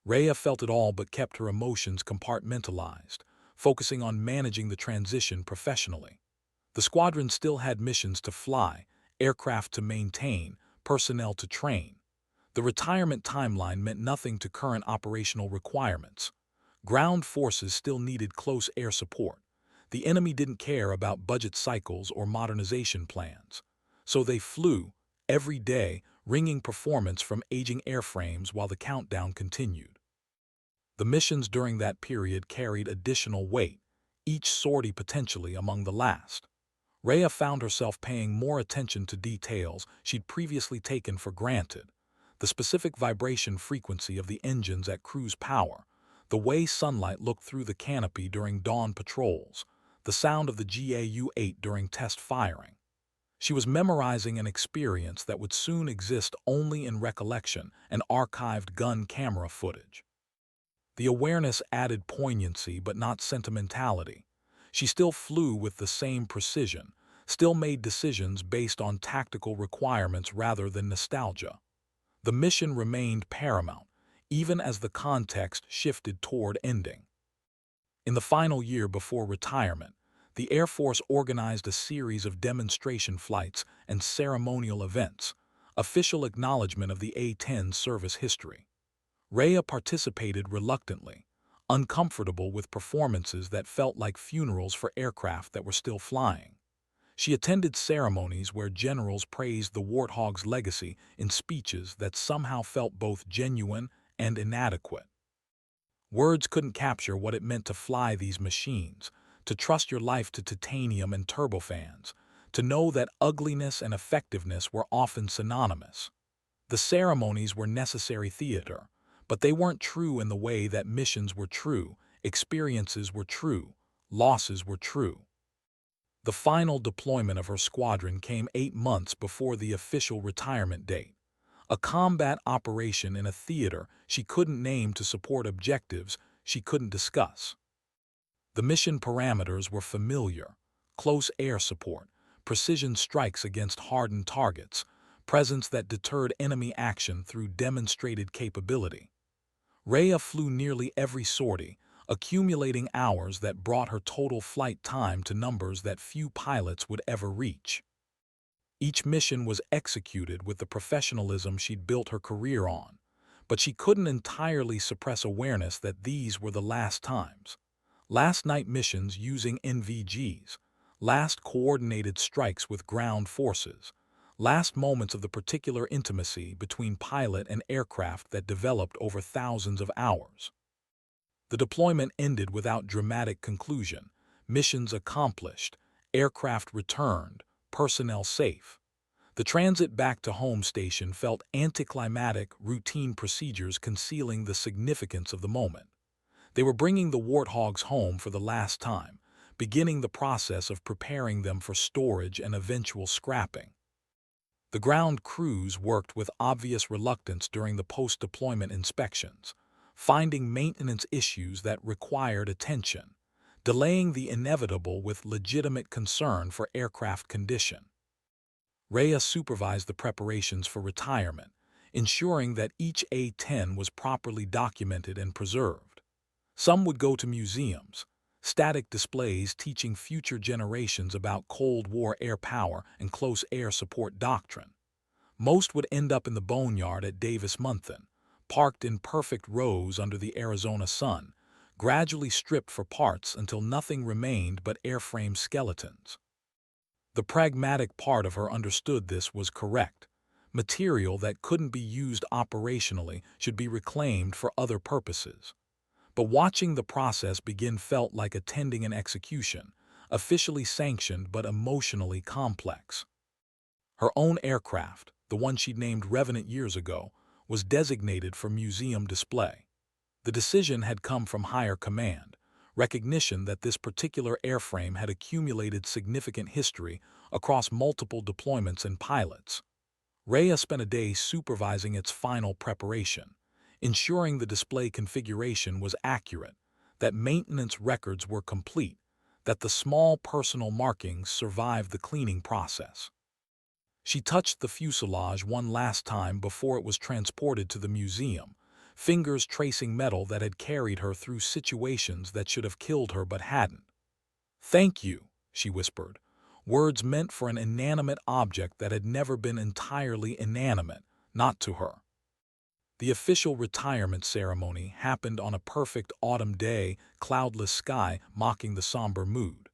Rhea felt it all but kept her emotions compartmentalized, focusing on managing the transition professionally. The squadron still had missions to fly, aircraft to maintain, personnel to train. The retirement timeline meant nothing to current operational requirements. Ground forces still needed close air support. The enemy didn't care about budget cycles or modernization plans. So they flew, every day, wringing performance from aging airframes while the countdown continued. The missions during that period carried additional weight, each sortie potentially among the last. Rhea found herself paying more attention to details she'd previously taken for granted: the specific vibration frequency of the engines at cruise power, the way sunlight looked through the canopy during dawn patrols, the sound of the GAU-8 during test firing. She was memorizing an experience that would soon exist only in recollection and archived gun camera footage. The awareness added poignancy but not sentimentality. She still flew with the same precision, still made decisions based on tactical requirements rather than nostalgia. The mission remained paramount, even as the context shifted toward ending. In the final year before retirement, the Air Force organized a series of demonstration flights and ceremonial events, official acknowledgement of the A-10's service history. Rhea participated reluctantly, uncomfortable with performances that felt like funerals for aircraft that were still flying. She attended ceremonies where generals praised the Warthog's legacy in speeches that somehow felt both genuine and inadequate. Words couldn't capture what it meant to fly these machines, to trust your life to titanium and turbofans, to know that ugliness and effectiveness were often synonymous. The ceremonies were necessary theater, but they weren't true in the way that missions were true, experiences were true, losses were true. The final deployment of her squadron came 8 months before the official retirement date. A combat operation in a theater she couldn't name to support objectives she couldn't discuss. The mission parameters were familiar: close air support, precision strikes against hardened targets, presence that deterred enemy action through demonstrated capability. Rhea flew nearly every sortie, accumulating hours that brought her total flight time to numbers that few pilots would ever reach. Each mission was executed with the professionalism she'd built her career on, but she couldn't entirely suppress awareness that these were the last times. Last night missions using NVGs, last coordinated strikes with ground forces, last moments of the particular intimacy between pilot and aircraft that developed over thousands of hours. The deployment ended without dramatic conclusion. Missions accomplished, aircraft returned, personnel safe. The transit back to home station felt anticlimactic, routine procedures concealing the significance of the moment. They were bringing the Warthogs home for the last time, beginning the process of preparing them for storage and eventual scrapping. The ground crews worked with obvious reluctance during the post-deployment inspections, finding maintenance issues that required attention, delaying the inevitable with legitimate concern for aircraft condition. Rhea supervised the preparations for retirement, ensuring that each A-10 was properly documented and preserved. Some would go to museums, static displays teaching future generations about Cold War air power and close air support doctrine. Most would end up in the boneyard at Davis-Monthan, parked in perfect rows under the Arizona sun, gradually stripped for parts until nothing remained but airframe skeletons. The pragmatic part of her understood this was correct. Material that couldn't be used operationally should be reclaimed for other purposes. But watching the process begin felt like attending an execution, officially sanctioned but emotionally complex. Her own aircraft, the one she'd named Revenant years ago, was designated for museum display. The decision had come from higher command, recognition that this particular airframe had accumulated significant history across multiple deployments and pilots. Rhea spent a day supervising its final preparation, ensuring the display configuration was accurate, that maintenance records were complete, that the small personal markings survived the cleaning process. She touched the fuselage one last time before it was transported to the museum, fingers tracing metal that had carried her through situations that should have killed her but hadn't. "Thank you," she whispered, words meant for an inanimate object that had never been entirely inanimate, not to her. The official retirement ceremony happened on a perfect autumn day, cloudless sky mocking the somber mood.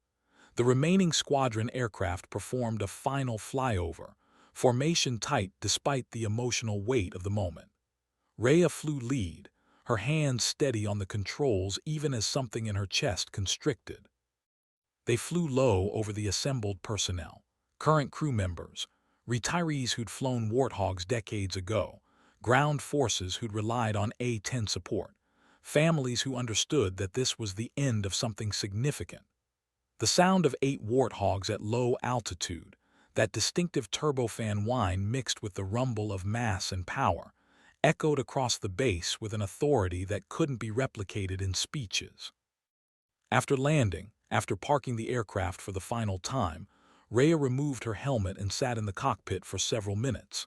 The remaining squadron aircraft performed a final flyover, formation tight despite the emotional weight of the moment. Rhea flew lead, her hands steady on the controls even as something in her chest constricted. They flew low over the assembled personnel, current crew members, retirees who'd flown Warthogs decades ago, ground forces who'd relied on A-10 support, families who understood that this was the end of something significant. The sound of 8 Warthogs at low altitude, that distinctive turbofan whine mixed with the rumble of mass and power, echoed across the base with an authority that couldn't be replicated in speeches. After landing, after parking the aircraft for the final time, Rhea removed her helmet and sat in the cockpit for several minutes.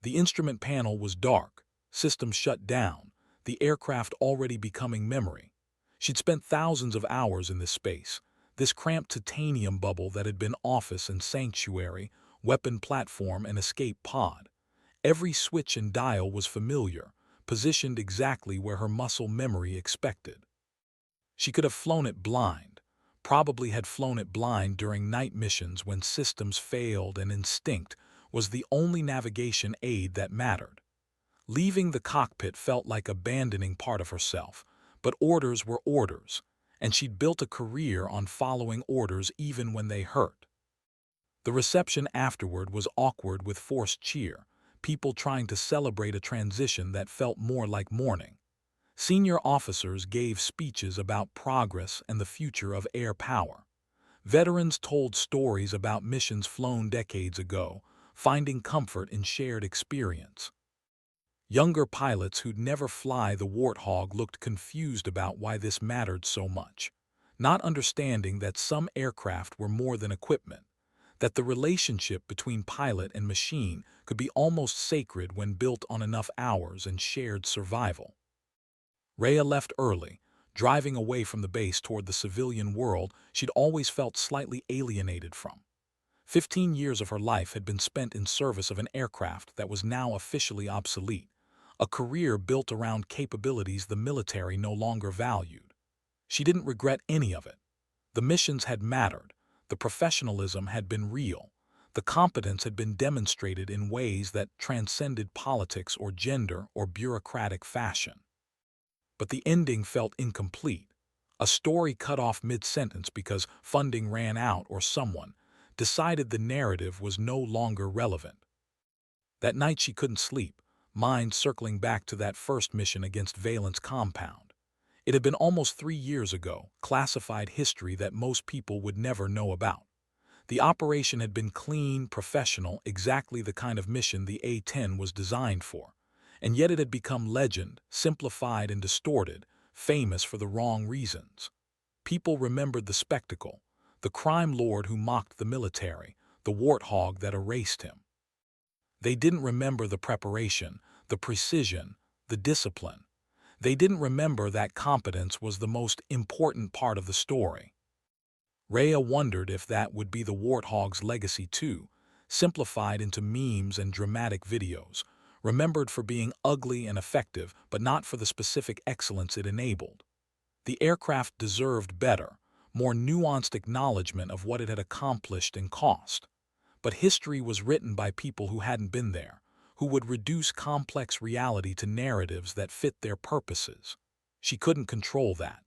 The instrument panel was dark, systems shut down, the aircraft already becoming memory. She'd spent thousands of hours in this space, this cramped titanium bubble that had been office and sanctuary, weapon platform and escape pod. Every switch and dial was familiar, positioned exactly where her muscle memory expected. She could have flown it blind, probably had flown it blind during night missions when systems failed and instinct was the only navigation aid that mattered. Leaving the cockpit felt like abandoning part of herself, but orders were orders, and she'd built a career on following orders even when they hurt. The reception afterward was awkward with forced cheer, people trying to celebrate a transition that felt more like mourning. Senior officers gave speeches about progress and the future of air power. Veterans told stories about missions flown decades ago, finding comfort in shared experience. Younger pilots who'd never fly the Warthog looked confused about why this mattered so much, not understanding that some aircraft were more than equipment, that the relationship between pilot and machine could be almost sacred when built on enough hours and shared survival. Rhea left early, driving away from the base toward the civilian world she'd always felt slightly alienated from. 15 years of her life had been spent in service of an aircraft that was now officially obsolete, a career built around capabilities the military no longer valued. She didn't regret any of it. The missions had mattered, the professionalism had been real, the competence had been demonstrated in ways that transcended politics or gender or bureaucratic fashion. But the ending felt incomplete. A story cut off mid-sentence because funding ran out or someone decided the narrative was no longer relevant. That night she couldn't sleep, mind circling back to that first mission against Valent's compound. It had been almost 3 years ago, classified history that most people would never know about. The operation had been clean, professional, exactly the kind of mission the A-10 was designed for. And yet it had become legend, simplified and distorted, famous for the wrong reasons. People remembered the spectacle, the crime lord who mocked the military, the warthog that erased him. They didn't remember the preparation, the precision, the discipline. They didn't remember that competence was the most important part of the story. Rhea wondered if that would be the warthog's legacy too, simplified into memes and dramatic videos, remembered for being ugly and effective, but not for the specific excellence it enabled. The aircraft deserved better, more nuanced acknowledgement of what it had accomplished and cost. But history was written by people who hadn't been there, who would reduce complex reality to narratives that fit their purposes. She couldn't control that.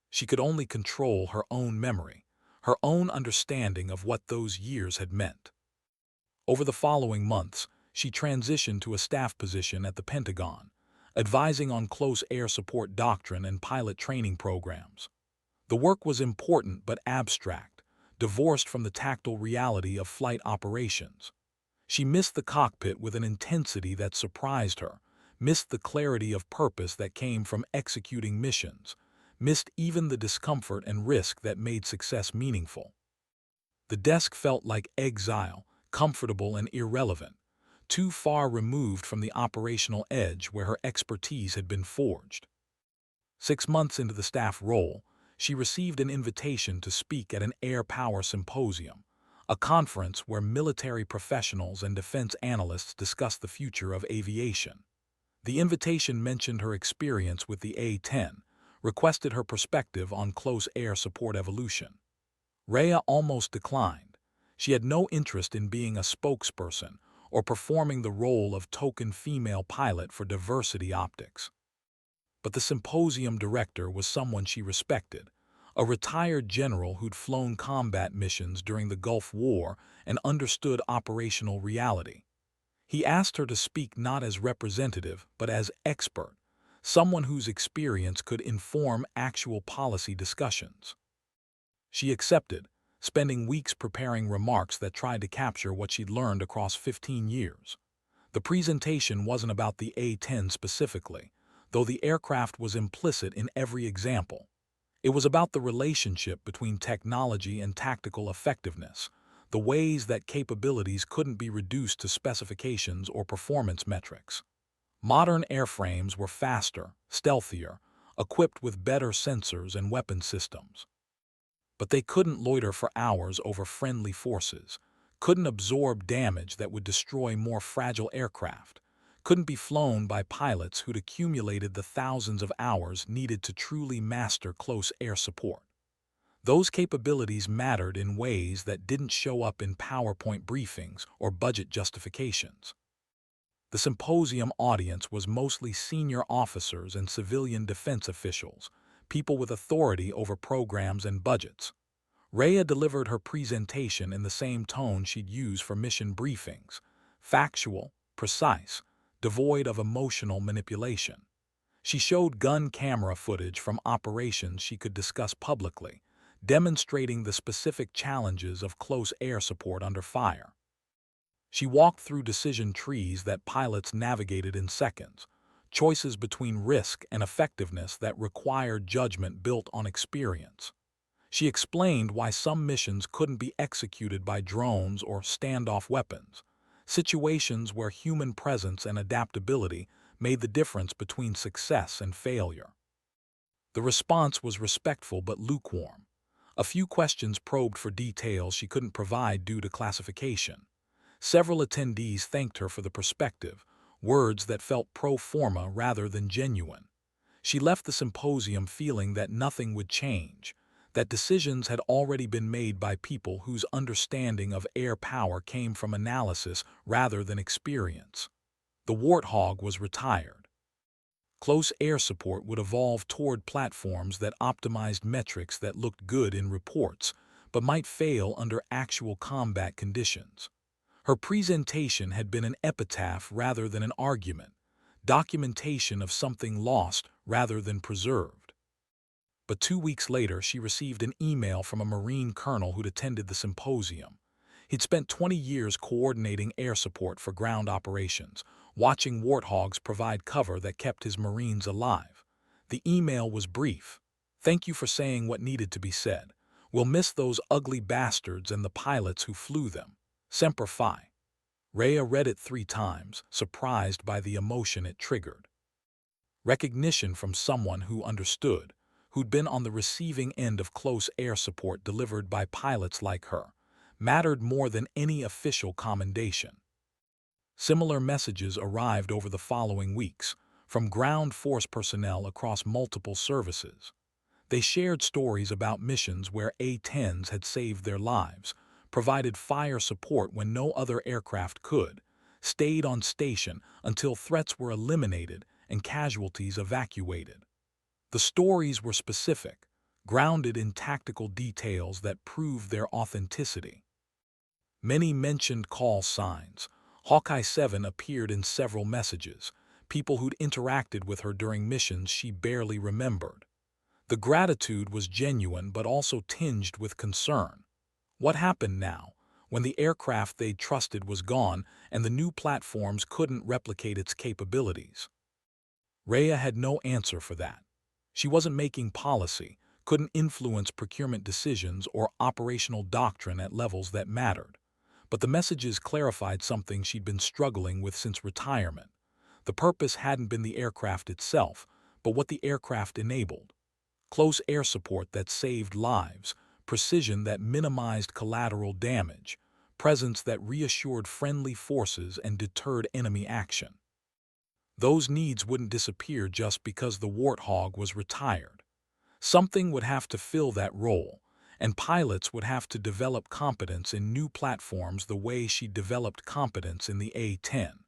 She could only control her own memory, her own understanding of what those years had meant. Over the following months, she transitioned to a staff position at the Pentagon, advising on close air support doctrine and pilot training programs. The work was important but abstract, divorced from the tactile reality of flight operations. She missed the cockpit with an intensity that surprised her, missed the clarity of purpose that came from executing missions, missed even the discomfort and risk that made success meaningful. The desk felt like exile, comfortable and irrelevant, too far removed from the operational edge where her expertise had been forged. 6 months into the staff role, she received an invitation to speak at an air power symposium, a conference where military professionals and defense analysts discussed the future of aviation. The invitation mentioned her experience with the A-10, requested her perspective on close air support evolution. Rhea almost declined. She had no interest in being a spokesperson or performing the role of token female pilot for diversity optics. But the symposium director was someone she respected, a retired general who'd flown combat missions during the Gulf War and understood operational reality. He asked her to speak not as representative but as expert, someone whose experience could inform actual policy discussions. She accepted, spending weeks preparing remarks that tried to capture what she'd learned across 15 years. The presentation wasn't about the A-10 specifically, though the aircraft was implicit in every example. It was about the relationship between technology and tactical effectiveness, the ways that capabilities couldn't be reduced to specifications or performance metrics. Modern airframes were faster, stealthier, equipped with better sensors and weapon systems. But they couldn't loiter for hours over friendly forces, couldn't absorb damage that would destroy more fragile aircraft, couldn't be flown by pilots who'd accumulated the thousands of hours needed to truly master close air support. Those capabilities mattered in ways that didn't show up in PowerPoint briefings or budget justifications. The symposium audience was mostly senior officers and civilian defense officials, people with authority over programs and budgets. Rhea delivered her presentation in the same tone she'd use for mission briefings: factual, precise, devoid of emotional manipulation. She showed gun camera footage from operations she could discuss publicly, demonstrating the specific challenges of close air support under fire. She walked through decision trees that pilots navigated in seconds, choices between risk and effectiveness that required judgment built on experience. She explained why some missions couldn't be executed by drones or standoff weapons, situations where human presence and adaptability made the difference between success and failure. The response was respectful but lukewarm. A few questions probed for details she couldn't provide due to classification. Several attendees thanked her for the perspective, words that felt pro forma rather than genuine. She left the symposium feeling that nothing would change, that decisions had already been made by people whose understanding of air power came from analysis rather than experience. The Warthog was retired. Close air support would evolve toward platforms that optimized metrics that looked good in reports, but might fail under actual combat conditions. Her presentation had been an epitaph rather than an argument, documentation of something lost rather than preserved. But 2 weeks later, she received an email from a Marine colonel who'd attended the symposium. He'd spent 20 years coordinating air support for ground operations, watching Warthogs provide cover that kept his Marines alive. The email was brief. "Thank you for saying what needed to be said. We'll miss those ugly bastards and the pilots who flew them. Semper Fi." Rhea read it 3 times, surprised by the emotion it triggered. Recognition from someone who understood, who'd been on the receiving end of close air support delivered by pilots like her, mattered more than any official commendation. Similar messages arrived over the following weeks, from ground force personnel across multiple services. They shared stories about missions where A-10s had saved their lives, provided fire support when no other aircraft could, stayed on station until threats were eliminated and casualties evacuated. The stories were specific, grounded in tactical details that proved their authenticity. Many mentioned call signs. Hawkeye 7 appeared in several messages, people who'd interacted with her during missions she barely remembered. The gratitude was genuine but also tinged with concern. What happened now, when the aircraft they'd trusted was gone and the new platforms couldn't replicate its capabilities? Rhea had no answer for that. She wasn't making policy, couldn't influence procurement decisions or operational doctrine at levels that mattered. But the messages clarified something she'd been struggling with since retirement. The purpose hadn't been the aircraft itself, but what the aircraft enabled. Close air support that saved lives, precision that minimized collateral damage, presence that reassured friendly forces and deterred enemy action. Those needs wouldn't disappear just because the Warthog was retired. Something would have to fill that role, and pilots would have to develop competence in new platforms the way she developed competence in the A-10.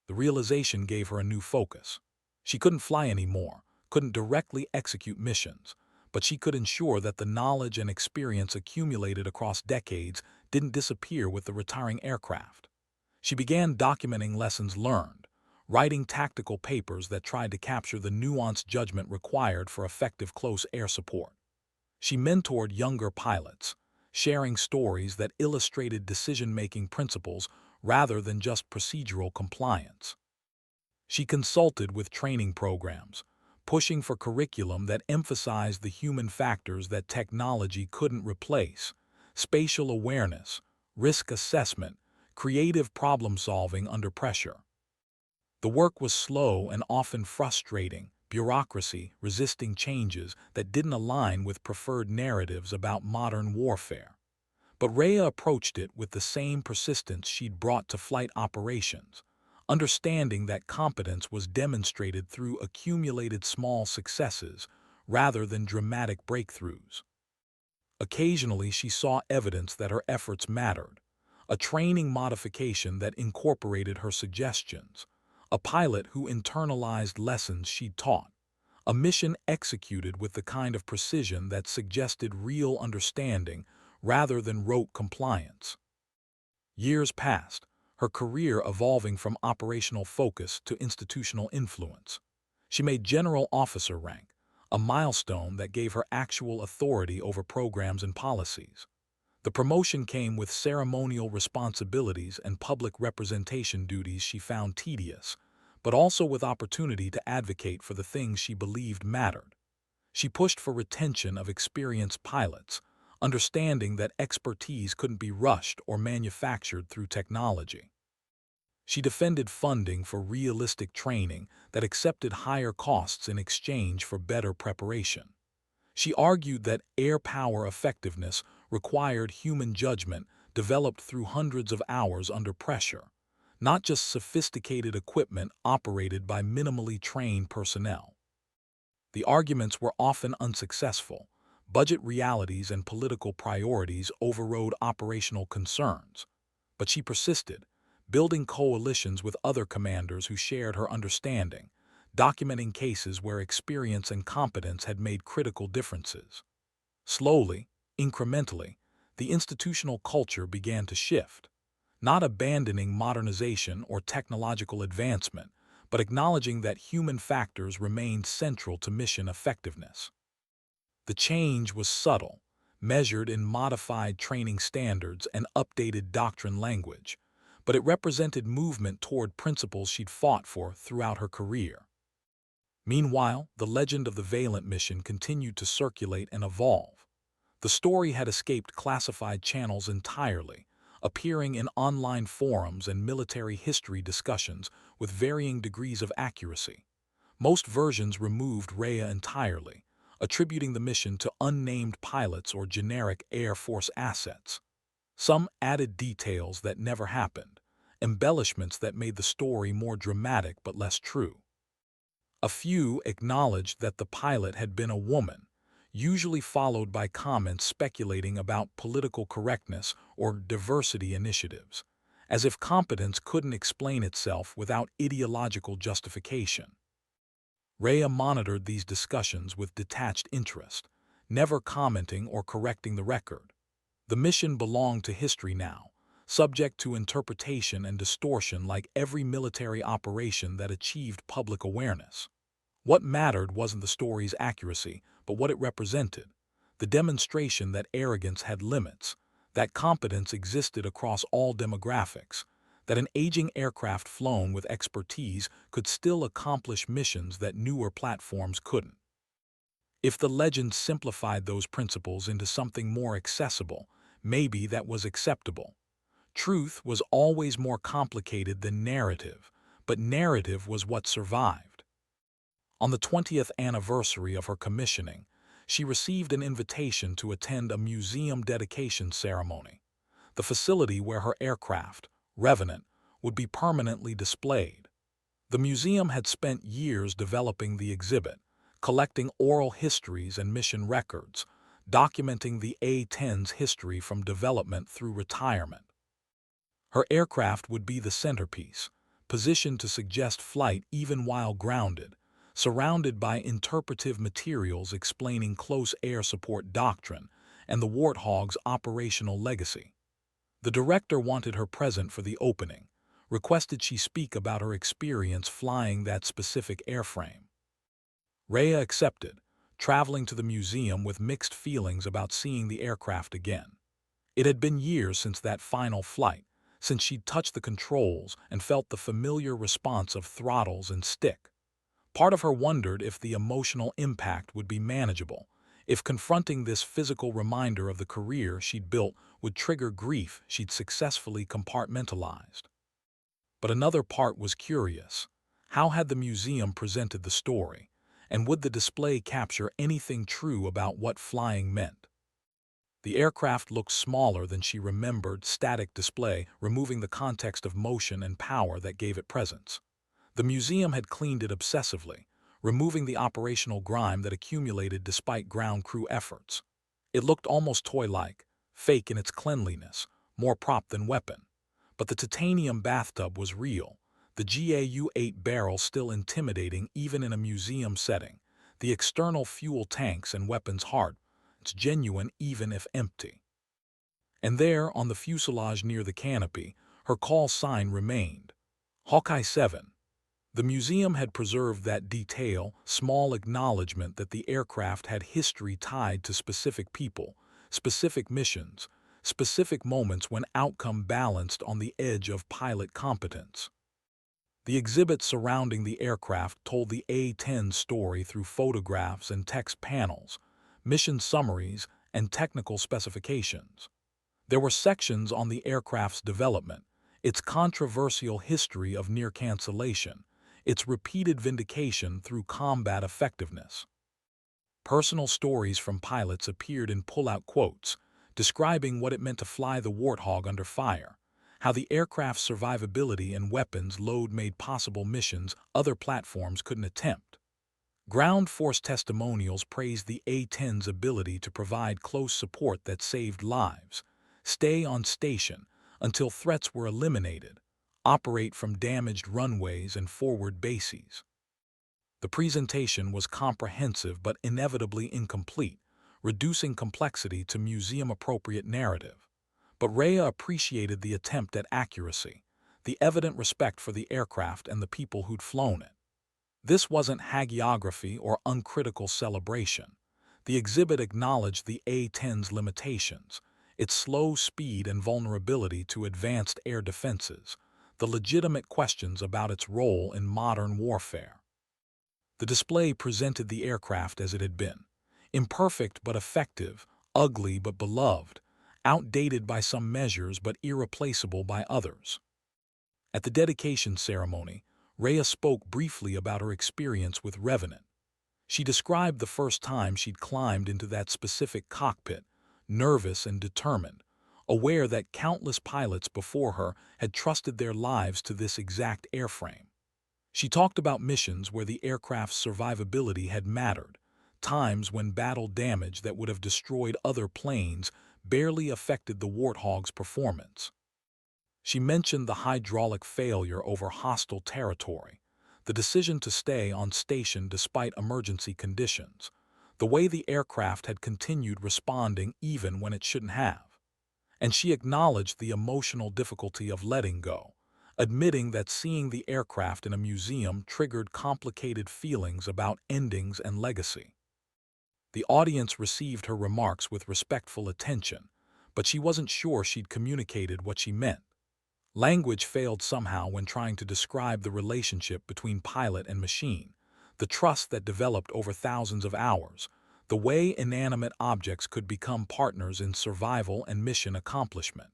The realization gave her a new focus. She couldn't fly anymore, couldn't directly execute missions, but she could ensure that the knowledge and experience accumulated across decades didn't disappear with the retiring aircraft. She began documenting lessons learned, writing tactical papers that tried to capture the nuanced judgment required for effective close air support. She mentored younger pilots, sharing stories that illustrated decision-making principles rather than just procedural compliance. She consulted with training programs, pushing for curriculum that emphasized the human factors that technology couldn't replace: spatial awareness, risk assessment, creative problem-solving under pressure. The work was slow and often frustrating, bureaucracy resisting changes that didn't align with preferred narratives about modern warfare. But Rhea approached it with the same persistence she'd brought to flight operations: understanding that competence was demonstrated through accumulated small successes rather than dramatic breakthroughs. Occasionally, she saw evidence that her efforts mattered, a training modification that incorporated her suggestions, a pilot who internalized lessons she'd taught, a mission executed with the kind of precision that suggested real understanding rather than rote compliance. Years passed, her career evolving from operational focus to institutional influence. She made general officer rank, a milestone that gave her actual authority over programs and policies. The promotion came with ceremonial responsibilities and public representation duties she found tedious, but also with opportunity to advocate for the things she believed mattered. She pushed for retention of experienced pilots, understanding that expertise couldn't be rushed or manufactured through technology. She defended funding for realistic training that accepted higher costs in exchange for better preparation. She argued that air power effectiveness required human judgment developed through hundreds of hours under pressure, not just sophisticated equipment operated by minimally trained personnel. The arguments were often unsuccessful. Budget realities and political priorities overrode operational concerns. But she persisted, building coalitions with other commanders who shared her understanding, documenting cases where experience and competence had made critical differences. Slowly, incrementally, the institutional culture began to shift, not abandoning modernization or technological advancement, but acknowledging that human factors remained central to mission effectiveness. The change was subtle, measured in modified training standards and updated doctrine language, but it represented movement toward principles she'd fought for throughout her career. Meanwhile, the legend of the Valent mission continued to circulate and evolve. The story had escaped classified channels entirely, appearing in online forums and military history discussions with varying degrees of accuracy. Most versions removed Rhea entirely, attributing the mission to unnamed pilots or generic Air Force assets. Some added details that never happened, embellishments that made the story more dramatic but less true. A few acknowledged that the pilot had been a woman, usually followed by comments speculating about political correctness or diversity initiatives, as if competence couldn't explain itself without ideological justification. Rhea monitored these discussions with detached interest, never commenting or correcting the record. The mission belonged to history now, subject to interpretation and distortion like every military operation that achieved public awareness. What mattered wasn't the story's accuracy, but what it represented, the demonstration that arrogance had limits, that competence existed across all demographics, that an aging aircraft flown with expertise could still accomplish missions that newer platforms couldn't. If the legend simplified those principles into something more accessible, maybe that was acceptable. Truth was always more complicated than narrative, but narrative was what survived. On the 20th anniversary of her commissioning, she received an invitation to attend a museum dedication ceremony, the facility where her aircraft, Revenant, would be permanently displayed. The museum had spent years developing the exhibit, collecting oral histories and mission records, documenting the A-10's history from development through retirement. Her aircraft would be the centerpiece, positioned to suggest flight even while grounded, surrounded by interpretive materials explaining close air support doctrine and the Warthog's operational legacy. The director wanted her present for the opening, requested she speak about her experience flying that specific airframe. Rhea accepted, traveling to the museum with mixed feelings about seeing the aircraft again. It had been years since that final flight, since she'd touched the controls and felt the familiar response of throttles and stick. Part of her wondered if the emotional impact would be manageable, if confronting this physical reminder of the career she'd built would trigger grief she'd successfully compartmentalized. But another part was curious. How had the museum presented the story, and would the display capture anything true about what flying meant? The aircraft looked smaller than she remembered, static display, removing the context of motion and power that gave it presence. The museum had cleaned it obsessively, removing the operational grime that accumulated despite ground crew efforts. It looked almost toy-like, fake in its cleanliness, more prop than weapon. But the titanium bathtub was real, the GAU-8 barrel still intimidating even in a museum setting, the external fuel tanks and weapons hard, it's genuine even if empty. And there, on the fuselage near the canopy, her call sign remained. Hawkeye 7. The museum had preserved that detail, small acknowledgement that the aircraft had history tied to specific people, specific missions, specific moments when outcome balanced on the edge of pilot competence. The exhibit surrounding the aircraft told the A-10 story through photographs and text panels, mission summaries, and technical specifications. There were sections on the aircraft's development, its controversial history of near cancellation, its repeated vindication through combat effectiveness. Personal stories from pilots appeared in pull-out quotes, describing what it meant to fly the Warthog under fire, how the aircraft's survivability and weapons load made possible missions other platforms couldn't attempt. Ground force testimonials praised the A-10's ability to provide close support that saved lives, stay on station until threats were eliminated, operate from damaged runways and forward bases. The presentation was comprehensive but inevitably incomplete, reducing complexity to museum-appropriate narrative. But Rhea appreciated the attempt at accuracy, the evident respect for the aircraft and the people who'd flown it. This wasn't hagiography or uncritical celebration. The exhibit acknowledged the A-10's limitations, its slow speed and vulnerability to advanced air defenses, the legitimate questions about its role in modern warfare. The display presented the aircraft as it had been, imperfect but effective, ugly but beloved, outdated by some measures but irreplaceable by others. At the dedication ceremony, Rhea spoke briefly about her experience with Revenant. She described the first time she'd climbed into that specific cockpit, nervous and determined, aware that countless pilots before her had trusted their lives to this exact airframe. She talked about missions where the aircraft's survivability had mattered, times when battle damage that would have destroyed other planes barely affected the Warthog's performance. She mentioned the hydraulic failure over hostile territory, the decision to stay on station despite emergency conditions, the way the aircraft had continued responding even when it shouldn't have. And she acknowledged the emotional difficulty of letting go, admitting that seeing the aircraft in a museum triggered complicated feelings about endings and legacy. The audience received her remarks with respectful attention, but she wasn't sure she'd communicated what she meant. Language failed somehow when trying to describe the relationship between pilot and machine, the trust that developed over thousands of hours, the way inanimate objects could become partners in survival and mission accomplishment.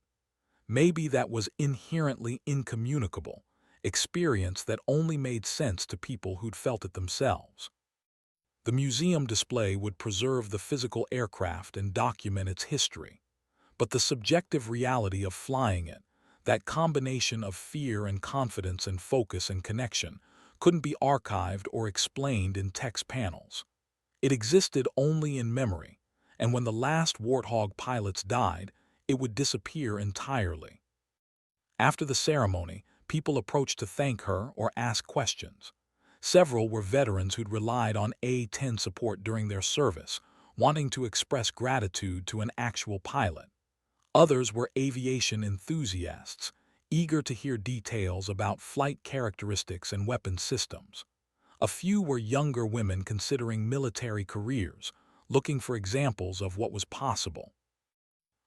Maybe that was inherently incommunicable, experience that only made sense to people who'd felt it themselves. The museum display would preserve the physical aircraft and document its history, but the subjective reality of flying it, that combination of fear and confidence and focus and connection, couldn't be archived or explained in text panels. It existed only in memory, and when the last Warthog pilots died, it would disappear entirely. After the ceremony, people approached to thank her or ask questions. Several were veterans who'd relied on A-10 support during their service, wanting to express gratitude to an actual pilot. Others were aviation enthusiasts, eager to hear details about flight characteristics and weapon systems. A few were younger women considering military careers, looking for examples of what was possible.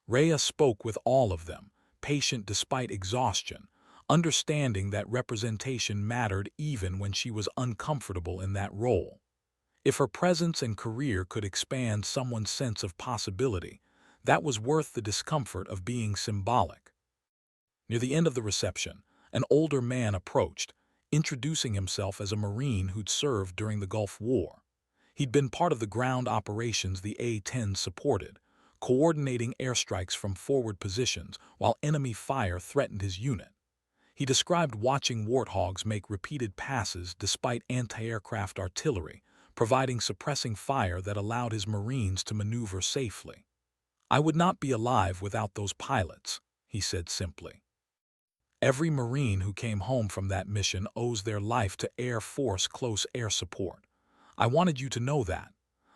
Rhea spoke with all of them, patient despite exhaustion, understanding that representation mattered even when she was uncomfortable in that role. If her presence and career could expand someone's sense of possibility, that was worth the discomfort of being symbolic. Near the end of the reception, an older man approached, introducing himself as a Marine who'd served during the Gulf War. He'd been part of the ground operations the A-10 supported, coordinating airstrikes from forward positions while enemy fire threatened his unit. He described watching warthogs make repeated passes despite anti-aircraft artillery, providing suppressing fire that allowed his Marines to maneuver safely. "I would not be alive without those pilots," he said simply. "Every Marine who came home from that mission owes their life to Air Force close air support. I wanted you to know that.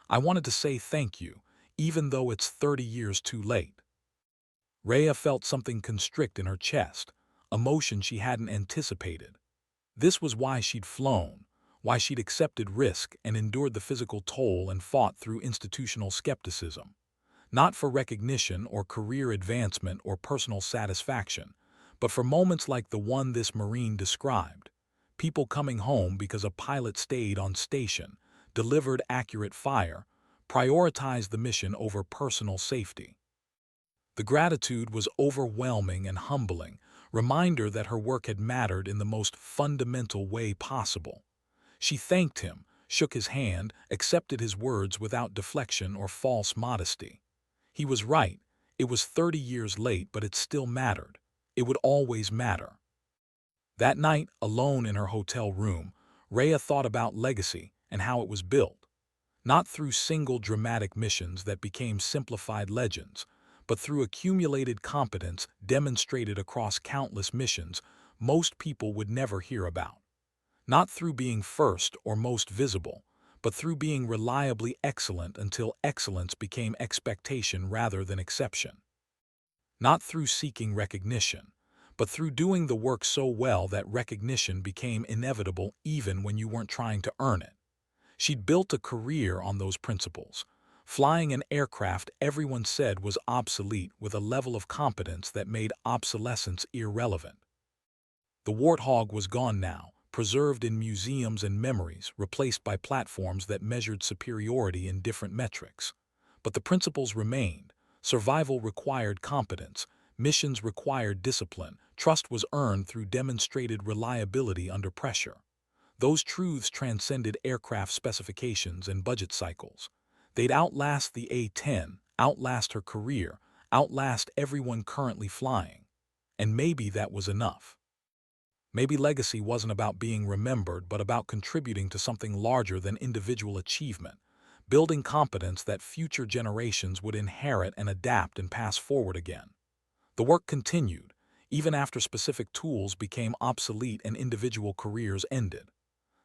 I wanted to say thank you, even though it's 30 years too late." Rhea felt something constrict in her chest, emotion she hadn't anticipated. This was why she'd flown, why she'd accepted risk and endured the physical toll and fought through institutional skepticism. Not for recognition or career advancement or personal satisfaction, but for moments like the one this Marine described. People coming home because a pilot stayed on station, delivered accurate fire, prioritized the mission over personal safety. The gratitude was overwhelming and humbling, reminder that her work had mattered in the most fundamental way possible. She thanked him, shook his hand, accepted his words without deflection or false modesty. He was right. It was 30 years late, but it still mattered. It would always matter. That night, alone in her hotel room, Rhea thought about legacy and how it was built. Not through single dramatic missions that became simplified legends, but through accumulated competence demonstrated across countless missions most people would never hear about. Not through being first or most visible, but through being reliably excellent until excellence became expectation rather than exception. Not through seeking recognition, but through doing the work so well that recognition became inevitable even when you weren't trying to earn it. She'd built a career on those principles, flying an aircraft everyone said was obsolete with a level of competence that made obsolescence irrelevant. The Warthog was gone now, preserved in museums and memories, replaced by platforms that measured superiority in different metrics. But the principles remained. Survival required competence, missions required discipline, trust was earned through demonstrated reliability under pressure. Those truths transcended aircraft specifications and budget cycles. They'd outlast the A-10, outlast her career, outlast everyone currently flying. And maybe that was enough. Maybe legacy wasn't about being remembered, but about contributing to something larger than individual achievement, building competence that future generations would inherit and adapt and pass forward again. The work continued, even after specific tools became obsolete and individual careers ended.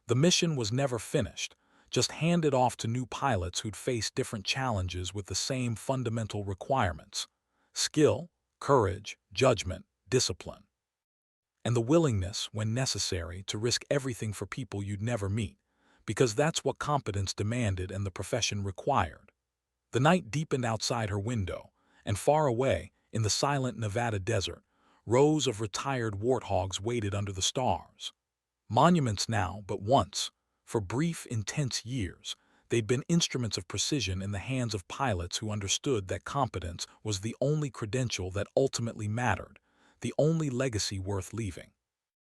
The mission was never finished, just handed off to new pilots who'd face different challenges with the same fundamental requirements: skill, courage, judgment, discipline. And the willingness, when necessary, to risk everything for people you'd never meet, because that's what competence demanded and the profession required. The night deepened outside her window, and far away, in the silent Nevada desert, rows of retired warthogs waited under the stars. Monuments now, but once, for brief, intense years, they'd been instruments of precision in the hands of pilots who understood that competence was the only credential that ultimately mattered, the only legacy worth leaving.